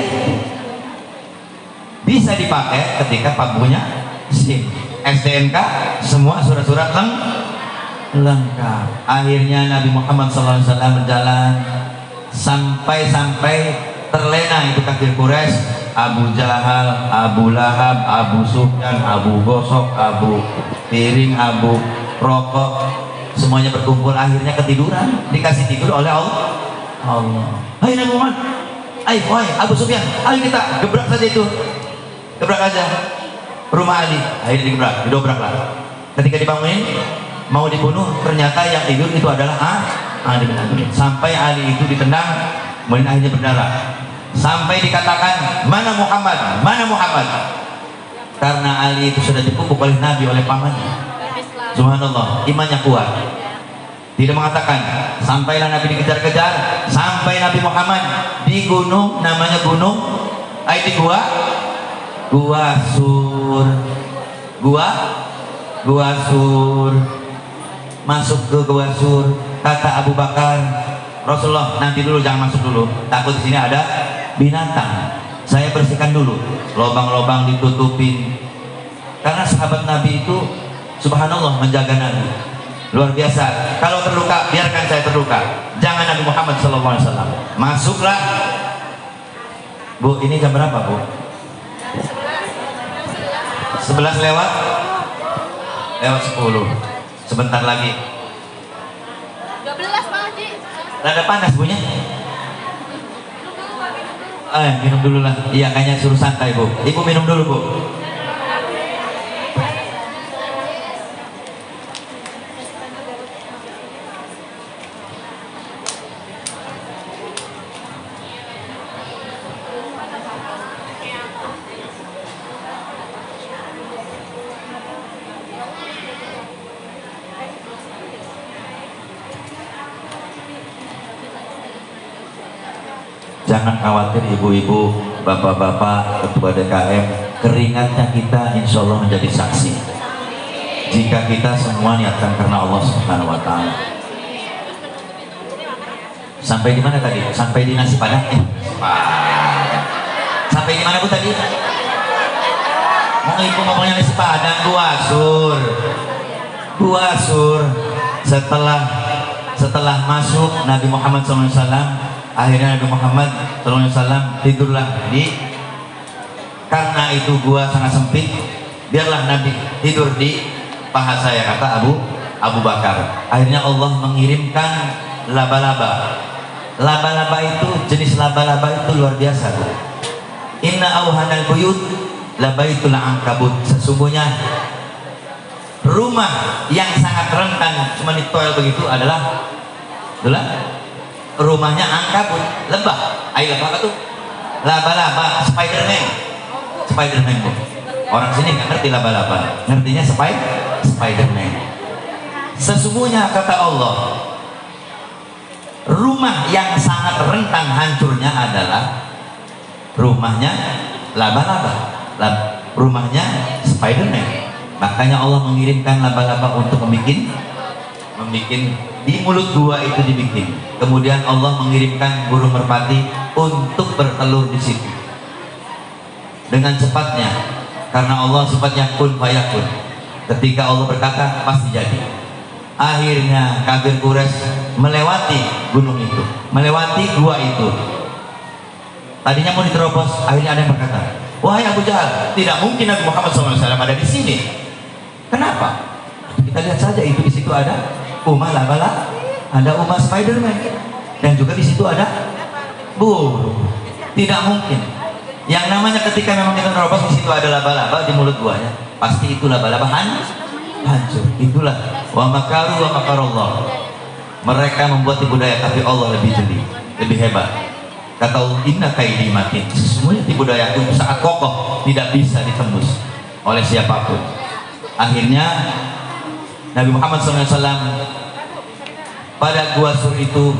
Bisa dipakai ketika punya SIM, STNK, semua surat-surat lengkap. Akhirnya Nabi Muhammad SAW berjalan sampai terlena itu kafir Quraisy, Abu Jahal, Abu Lahab, Abu Sufyan, Abu Gosok, Abu Piring, Abu Rokok, semuanya berkumpul. Akhirnya ketiduran, dikasih tidur oleh Allah. Hai Nabi Muhammad, ayo Abu Sufyan, ayo kita gebrak saja itu, gebrak aja rumah Ali. Akhirnya didobrak lah. Ketika dibangunin mau dibunuh, ternyata yang tidur itu adalah Ali bin Abi Thalib. Sampai Ali itu ditendang, kemudian akhirnya berdarah. Sampai dikatakan, mana Muhammad, mana Muhammad? Karena Ali itu sudah dipupuk oleh Nabi, oleh pamannya. Subhanallah, imannya kuat. Tidak mengatakan. Sampailah Nabi dikejar-kejar, sampai Nabi Muhammad di gunung, namanya gunung di Gua Sur. Gua Sur. Masuk ke Gua Sur, kata Abu Bakar, Rasulullah, nanti dulu, jangan masuk dulu, takut di sini ada binatang. Saya bersihkan dulu, lobang-lobang ditutupin. Karena sahabat Nabi itu subhanallah menjaga Nabi luar biasa. Kalau terluka, biarkan saya terluka, jangan Nabi Muhammad SAW. Masuklah. Bu, ini jam berapa, Bu? 11 lewat 10. Sebentar lagi 12 Pak Haji. rada panas punya. Minum dulu lah. Iya, kayaknya suruh santai, Bu. Ibu minum dulu, Bu. Jangan khawatir ibu-ibu, bapak-bapak, ketua DKM, keringatnya kita insya Allah menjadi saksi. Jika kita semua niatkan karena Allah Subhanahu Wa Taala. Sampai di mana tadi? Sampai di nasi padang. Sampai di mana Bu tadi? Mau ibu ngomongnya nasi padang, Gua Sur. Setelah masuk Nabi Muhammad SAW. Akhirnya Nabi Muhammad SAW tidurlah karena itu gua sangat sempit, biarlah Nabi tidur di paha saya, kata Abu Bakar. Akhirnya Allah mengirimkan laba-laba. Laba-laba itu, jenis laba-laba itu luar biasa, Bu. Inna auhanal buyut labaitul ankabut. Sesungguhnya rumah yang sangat rentan cuma ditoel begitu adalah rumahnya ankabut, lebah. Ayo, apa tuh? Laba-laba, Spiderman, Bu. Orang sini nggak ngerti laba-laba, ngertinya Spiderman. Sesungguhnya kata Allah, rumah yang sangat rentan hancurnya adalah rumahnya laba-laba, rumahnya Spiderman. Makanya Allah mengirimkan laba-laba untuk membuat di mulut gua itu dibikin. Kemudian Allah mengirimkan burung merpati untuk bertelur di situ dengan cepatnya, karena Allah sifatnya kun fayakun. Ketika Allah berkata pasti jadi. Akhirnya kafir Quraisy melewati gunung itu, melewati gua itu. Tadinya mau diterobos, akhirnya ada yang berkata, wahai Abu Jahal, tidak mungkin Nabi Muhammad SAW ada di sini. Kenapa? Kita lihat saja, itu di situ ada Uma laba-laba, ada Uma Spiderman, dan juga di situ ada burung. Tidak mungkin. Yang namanya ketika memang kita nerobos di situ ada laba-laba di mulut buahnya, pasti itu laba-laba hancur. Itulah wa makaru wa makarullah. Mereka membuat tipu daya, tapi Allah lebih jeli, lebih hebat. Kata Allah, inna kaidi matin. Sesungguhnya tipu daya itu sangat kokoh, tidak bisa ditembus oleh siapapun. Akhirnya Nabi Muhammad SAW pada Gua Sur itu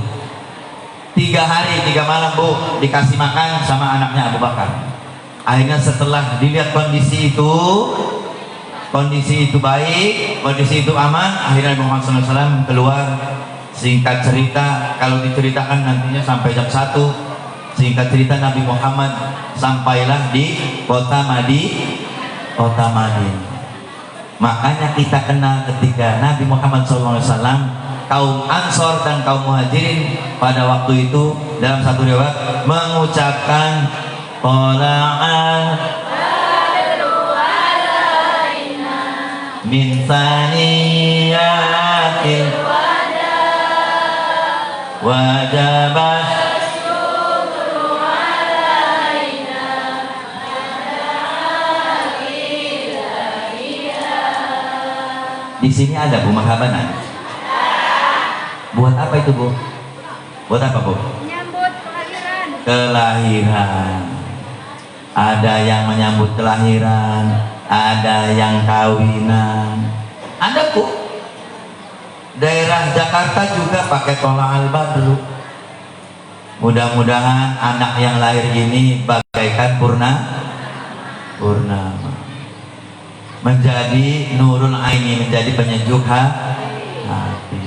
3 hari 3 malam, Bu, dikasih makan sama anaknya Abu Bakar. Akhirnya setelah dilihat kondisi itu baik, kondisi itu aman, akhirnya Nabi Muhammad SAW keluar. Singkat cerita, kalau diceritakan nantinya sampai jam 1. Singkat cerita, Nabi Muhammad sampailah di kota Madinah. Makanya kita kenal ketika Nabi Muhammad SAW, kaum Ansor dan kaum Muhajirin pada waktu itu dalam satu riwayat mengucapkan Tola'al min saniyatil wajabah. Di sini ada Bu Mahabanan. Buat apa itu Bu? Buat apa Bu? Menyambut kelahiran. Kelahiran. Ada yang menyambut kelahiran, ada yang kawinan. Ada Bu. Daerah Jakarta juga pakai tolak al-badru. Mudah-mudahan anak yang lahir ini bagaikan purnama, menjadi nurul aini, menjadi penyejuk hati.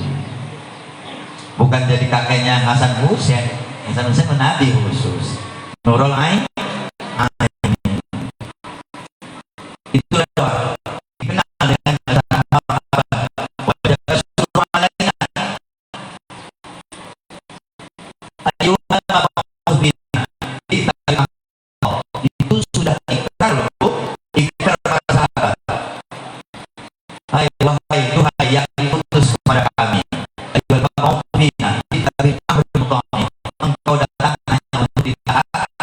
Bukan jadi kakeknya Hasan Hussein. Hasan Hussein menabi khusus. Nurul aini. Itulah doa. Dikenal dengan itu sudah ikrar loh, ikrar para sahabat. Hai wahai Tuhan yang diutus kepada kami, ayyuhal mu'minuna ittabi'u amri muta'in, engkau datang hanya untuk ditaati.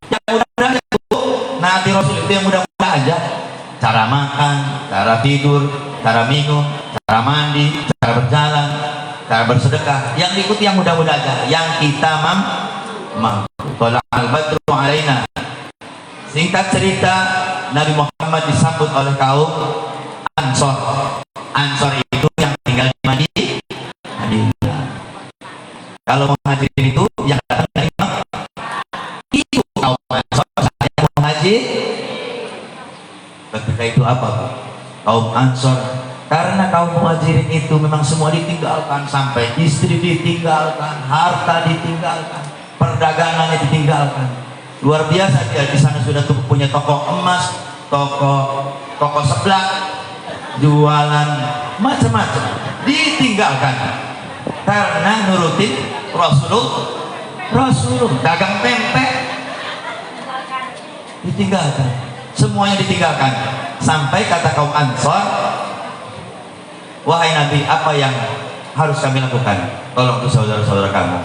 Yang mudah-mudahan itu nabi Rasul itu yang mudah-mudahan aja. Cara makan, cara tidur, cara minum, cara mandi, cara berjalan, cara bersedekah, yang diikuti yang mudah-mudah aja, yang kita mampu. Tolak al-badru alaina. Singkat cerita, Nabi Muhammad disambut oleh kaum Ansor. Ansor itu yang tinggal di Madinah. Kalau Muhajirin itu yang datang dari Makkah. Itu kaum Ansor, saya Muhajir. Ketika itu apa Pak? Kaum Ansor, karena kaum Muhajirin itu memang semua ditinggalkan, sampai istri ditinggalkan, harta ditinggalkan, perdagangannya ditinggalkan. Luar biasa, dia di sana sudah punya toko emas, toko seblak, jualan macam-macam, ditinggalkan karena nurutin Rasulullah. Dagang tempe ditinggalkan, semuanya ditinggalkan. Sampai kata kaum Ansor, wahai Nabi, apa yang harus kami lakukan? Tolong tuh saudara-saudara kamu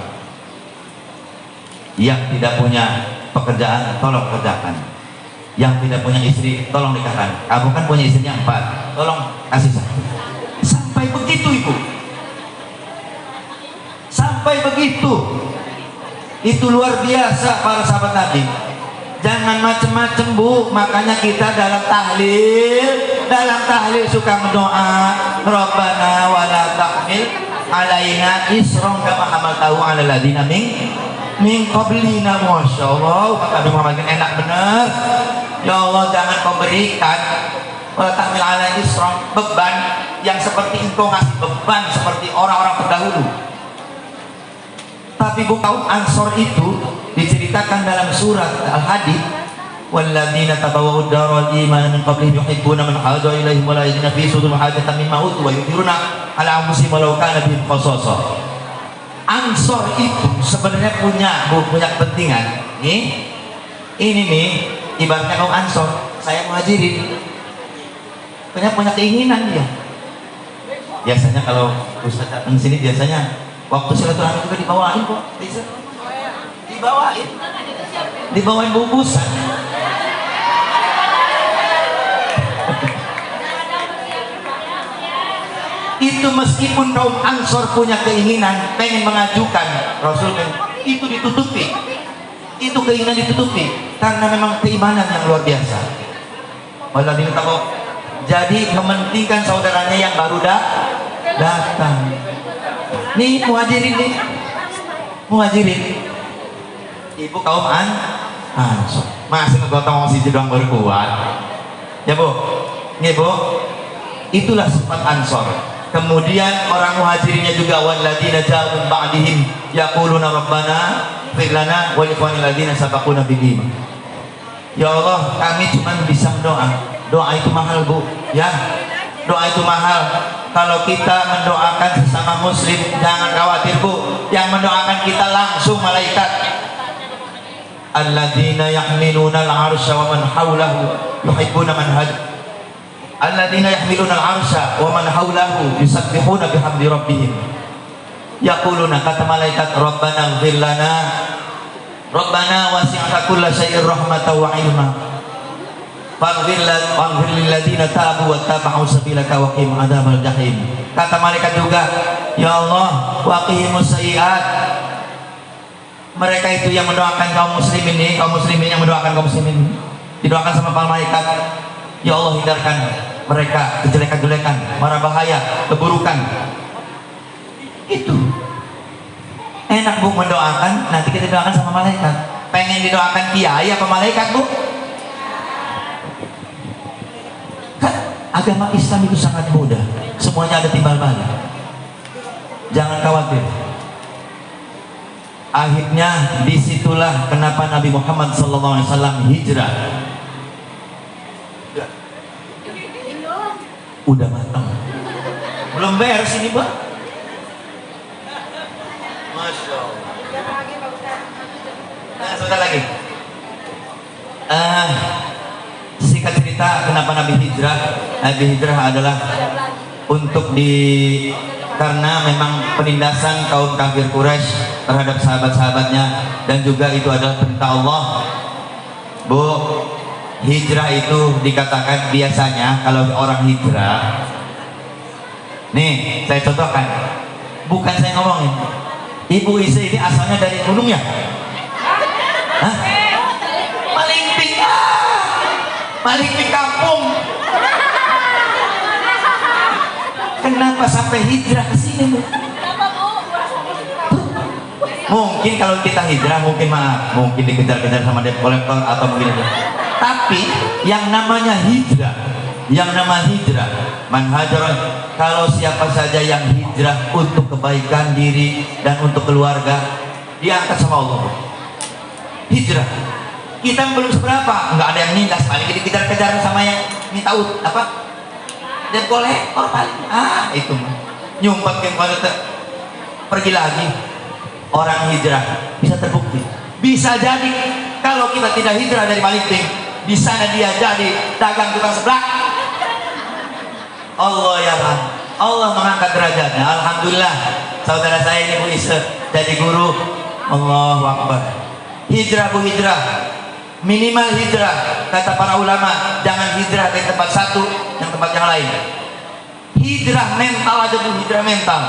yang tidak punya pekerjaan, tolong kerjakan. Yang tidak punya istri, tolong nikahkan. Kamu kan punya istrinya 4, tolong kasih 1. Sampai begitu Ibu, sampai begitu. Itu luar biasa para sahabat Nabi. Jangan macem-macem Bu. Makanya kita dalam tahlil suka berdoa, Rabbana wala tahmil alaina isron kama hamaltahu ala ladina min qablina. Masya Allah, kata Nabi Muhammad, enak bener. Ya Allah, jangan kau berikan wala tahmil alaina isron, beban yang seperti engkau ngasih beban seperti orang-orang terdahulu. Tapi Bu, kaum Ansor itu diceritakan dalam surat Al-Hadid, walladzina tabawwa'ud daral iman min qablihim yuhibbuna man hajara ilaihim wa la yajiduna fi sudurihim hajatan mimma utu wa yu'thiruna ala anfusihim walau kana bihim khasasah. Ansor itu sebenarnya punya kepentingan. Ini nih ibaratnya kaum Ansor, saya Muhajirin, punya keinginan dia. Biasanya kalau Ustaz datang sini biasanya waktu silaturahmi juga dibawain kok, bisa dibawain bungkusan. Itu meskipun kaum Ansor punya keinginan pengen mengajukan Rasul, itu ditutupi, itu keinginan ditutupi karena memang keimanan yang luar biasa. Jadi mementingkan saudaranya yang baru datang. Nih Muhajirin, Ibu kaum Ansor. Masih ngegotong siji doang baru kuat. Ya Bu, nggih Bu. Itulah sifat Ansor. Kemudian orang muhajirinnya juga walladzina ja'u min ba'dihim yaquluna rabbana ighfir lana wa li ikhwanil ladzina sabaquna bil iman. Ya Allah, kami cuma bisa mendoa. Doa itu mahal Bu, ya. Doa itu mahal. Kalau kita mendoakan sesama muslim, jangan khawatir Bu. Yang mendoakan kita langsung malaikat. Alladzina yahmiluna al-'arsya wa man hawlahu yuhibbuna man hada. Alladzina yahmiluna al-'arsya wa man hawlahu yusabbihuna bihamdi rabbihim. Yaquluna, kata malaikat, Rabbana ighfir lana. Rabbana wasi'ta kulla syai'in rahmatan wa 'ilma. Faghfir lil ladzina tabu wattaba'u sabilaka wa qihim adzabal jahim. Kata malaikat juga, ya Allah, waqihimus sayyi'at. Mereka itu yang mendoakan kaum muslimin ini, kaum muslimin yang mendoakan kaum muslimin, didoakan sama para malaikat. Ya Allah, hindarkan mereka kejelekan-jelekan, mara bahaya, keburukan. Itu enak Bu mendoakan, nanti kita doakan sama malaikat. Pengen didoakan kiai apa malaikat Bu? Kan agama Islam itu sangat mudah, semuanya ada timbal balik. Jangan khawatir. Akhirnya disitulah kenapa Nabi Muhammad SAW hijrah. Udah matang, belum beres ini Pak. Masya Allah. Nah, sebentar lagi. Singkat cerita kenapa Nabi hijrah. Nabi hijrah adalah untuk karena memang penindasan kaum kafir Quraisy terhadap sahabat-sahabatnya, dan juga itu adalah perintah Allah. Bu, hijrah itu dikatakan biasanya kalau orang hijrah, nih saya contohkan, bukan saya ngomongin, Ibu Ise ini asalnya dari gunung ya? Hah? Malingping, Malingping kampung. Kenapa sampai hijrah ke sini Bu? Kenapa Bu? Mungkin kalau kita hijrah, mungkin dikejar-kejar sama debt collector atau mungkin itu. Tapi yang namanya hijrah, man hajara, kalau siapa saja yang hijrah untuk kebaikan diri dan untuk keluarga, diangkat sama Allah. Hijrah. Kita belum seberapa, nggak ada yang nindas, paling dikejar-kejar sama yang minta apa? Debt collector paling. Itu nyumpat ke mana pergi lagi. Orang hijrah bisa terbukti. Bisa jadi kalau kita tidak hijrah dari Malingping, di sana dia jadi dagang tukang seblak. Allah ya Allah, Allah mengangkat derajatnya. Alhamdulillah, saudara saya ini Bu Isa jadi guru. Allahu Akbar. Hijrah Bu, hijrah. Minimal hijrah, kata para ulama, jangan hijrah dari tempat satu yang tempat yang lain. Hijrah mental aja Bu, hijrah mental.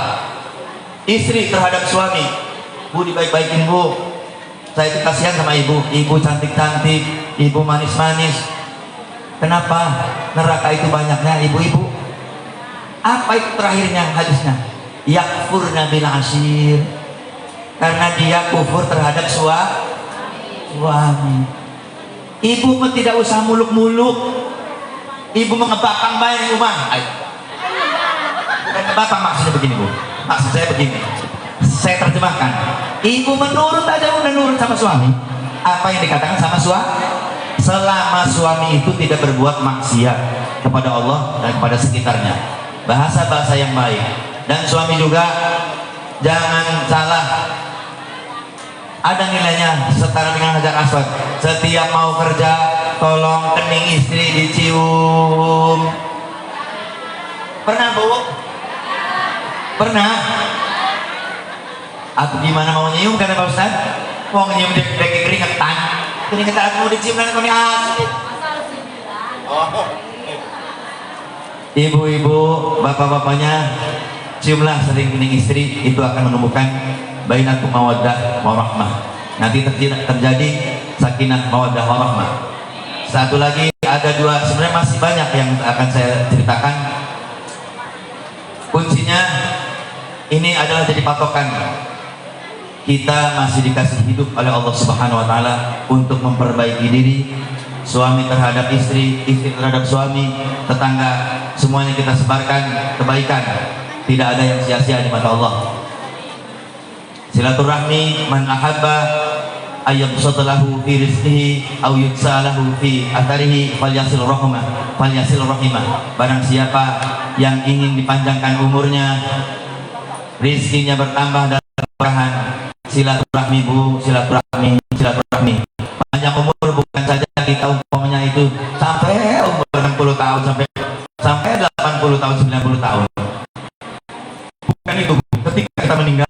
Istri terhadap suami, Bu dibaik-baikin Bu. Saya itu kasihan sama ibu, ibu cantik-cantik, ibu manis-manis. Kenapa neraka itu banyaknya ibu-ibu? Apa itu terakhirnya hadisnya? Yakfurna bil ashir. Karena dia kufur terhadap suami. Ibu pun tidak usah muluk-muluk. Ibu mengebakang bayi di rumah. Bukan ngebakang, maksudnya begini Bu. Maksud saya begini. Saya terjemahkan. Ibu menurut aja, udah nurut sama suami. Apa yang dikatakan sama suami? Selama suami itu tidak berbuat maksiat kepada Allah dan kepada sekitarnya. Bahasa-bahasa yang baik. Dan suami juga jangan salah. Ada nilainya setara dengan Hajar Aswad. Setiap mau kerja, tolong kening istri dicium. Pernah Bu? Pernah? Aku gimana mau nyium kata Pak Ustaz? Mau nyium dek keringetan. Keringetan aku mau dicium dan kau asli. Ibu-ibu, bapak-bapaknya, ciumlah sering kening istri, itu akan menumbuhkan bainakum mawaddah warahmah. Nanti terjadi sakinah mawaddah warahmah. Satu lagi, ada dua, sebenarnya masih banyak yang akan saya ceritakan. Kuncinya ini adalah jadi patokan. kita masih dikasih hidup oleh Allah Subhanahu wa taala untuk memperbaiki diri, suami terhadap istri, istri terhadap suami, tetangga, semuanya kita sebarkan kebaikan. Tidak ada yang sia-sia di mata Allah. Silaturahmi, man ahabba ayyabsata lahu fi rizqihi aw yutsa lahu fi atharihi falyasil rahimah. Barang siapa yang ingin dipanjangkan umurnya, rizkinya bertambah dan berkah, silaturahmi bu, silaturahmi. Panjang umur bukan saja kita umpamanya itu sampai umur 60 tahun sampai 80 tahun 90 tahun. Bukan itu. Ketika kita meninggal,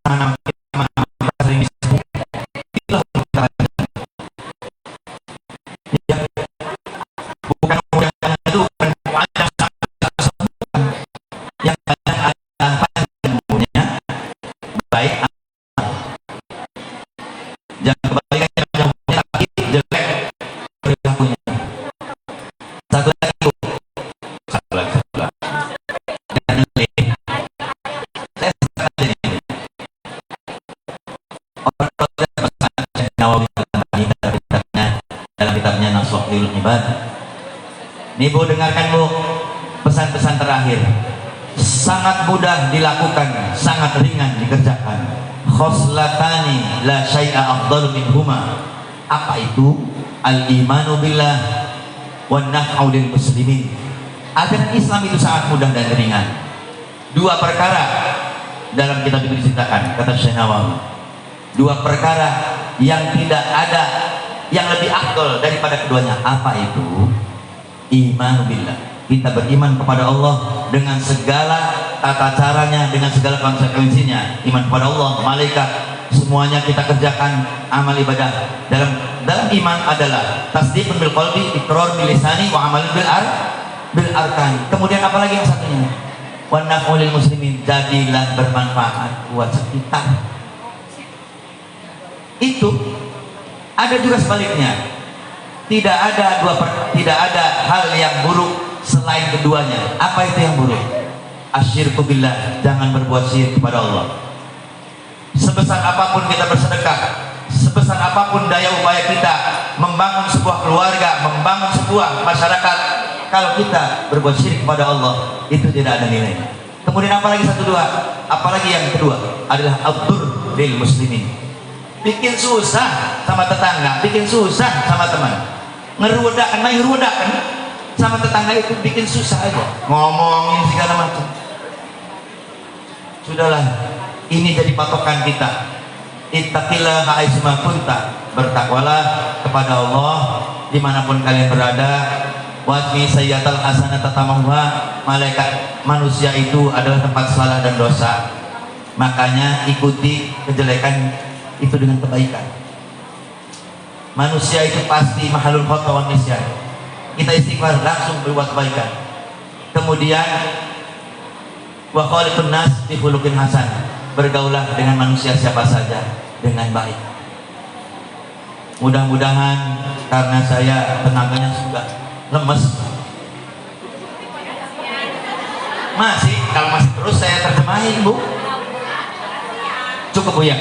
nama kita sering disebut. Itulah kita. Ya. Bukan umur yang itu bukan panjang yang panjang umurnya baik. Jangan kebalikan yang umurnya tapi jelek perilakunya. Satu lagi. Dalam kitabnya Nashwatul Ibad. Nih bu, dengarkan bu, pesan-pesan terakhir. Sangat mudah dilakukan, sangat ringan dikerjakan. Khoslatani la syai'a afdalu minhuma. Apa itu? Al-imanu billah wan naf'u lil muslimin. Ajaran Islam itu sangat mudah dan ringan. Dua perkara dalam kitab itu diceritakan, kata Syekh Nawawi. Dua perkara yang tidak ada yang lebih afdal daripada keduanya. Apa itu? Iman billah. Kita beriman kepada Allah dengan segala tata caranya, dengan segala konsekuensinya. Iman kepada Allah, malaikat, semuanya kita kerjakan amal ibadah. Dalam iman adalah tasdiq bil qalbi, iqrar bil lisani, wa amal bil arkan. Kemudian apalagi yang satunya? Wa naf'u lil muslimin. Jadilah bermanfaat buat sekitar. Itu ada juga sebaliknya. Tidak ada hal yang buruk selain keduanya. Apa itu yang buruk? Asyirku billah, jangan berbuat syirik kepada Allah. Sebesar apapun kita bersedekah, sebesar apapun daya upaya kita membangun sebuah keluarga, membangun sebuah masyarakat, kalau kita berbuat syirik kepada Allah, itu tidak ada nilainya. Kemudian apalagi apalagi yang kedua adalah abdur lil muslimin. Bikin susah sama tetangga, bikin susah sama teman, ngerudakan sama tetangga itu bikin susah aja, ngomongin segala macam. Sudahlah, ini jadi patokan kita. Ittaqillah haitsuma kunta, bertakwalah kepada Allah dimanapun kalian berada. Wasmi sayyatal hasanata tamahuha, malaikat manusia itu adalah tempat salah dan dosa. Makanya ikuti kejelekan itu dengan kebaikan. Manusia itu pasti mahalul khata wan nisyan. Kita istighfar, langsung berbuat kebaikan. Kemudian wa khaliqun nas bi khuluqin hasan, bergaulah dengan manusia siapa saja dengan baik. Mudah-mudahan karena saya tenaganya sudah lemes. Kalau masih terus saya terjemahin bu. Cukup bu ya.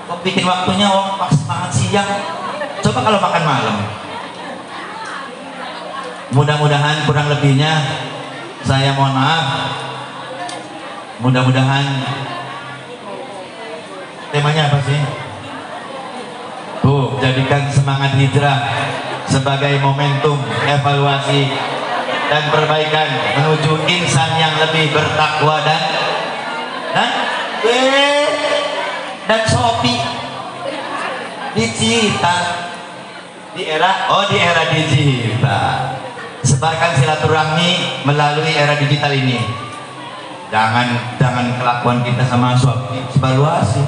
Kok bikin waktunya pas makan siang, coba kalau makan malam. Mudah-mudahan kurang lebihnya saya mohon maaf. Mudah-mudahan temanya apa sih? Jadikan semangat hijrah sebagai momentum evaluasi dan perbaikan menuju insan yang lebih bertakwa dan Shopee digital di era digital. Sebarkan silaturahmi melalui era digital ini. Jangan kelakuan kita sama Shopee evaluasi.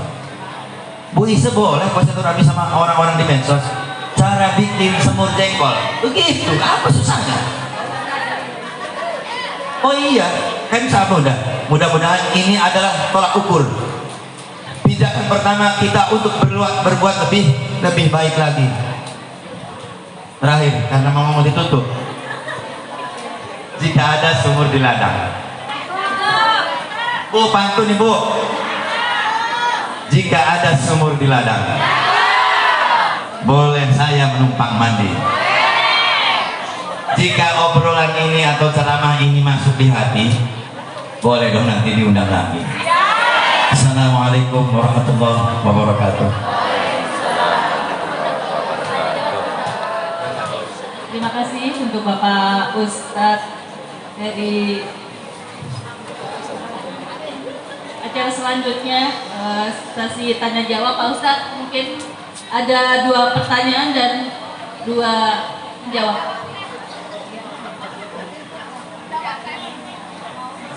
Bu Isa boleh silaturahmi sama orang-orang di medsos. Cara bikin semur jengkol begitu, apa susahnya? Oh iya, kan sama mudah-mudahan ini adalah tolak ukur. Pijakan pertama kita untuk berbuat lebih baik lagi. Terakhir, karena mau ditutup. Jika ada sumur di ladang, bu pantun nih bu. Jika ada sumur di ladang, boleh saya menumpang mandi. Jika obrolan ini atau ceramah ini masuk di hati, boleh dong nanti diundang lagi. Assalamualaikum warahmatullahi wabarakatuh. Terima kasih untuk Bapak Ustadz dari acara selanjutnya, sesi tanya jawab. Pak Ustadz, mungkin ada 2 pertanyaan dan 2 jawab.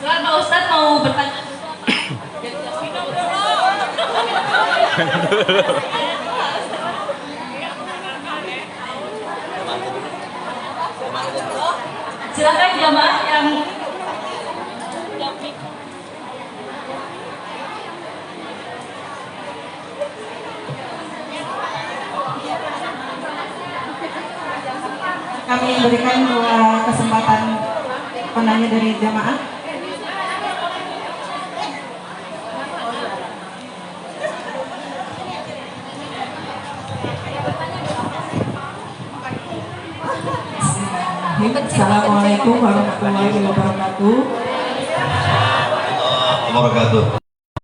Silakan Pak Ustadz mau bertanya. Silakan jamaah yang kami berikan 2 kesempatan penanya dari jamaah. Assalamualaikum warahmatullahi wabarakatuh. Wabarakatuh.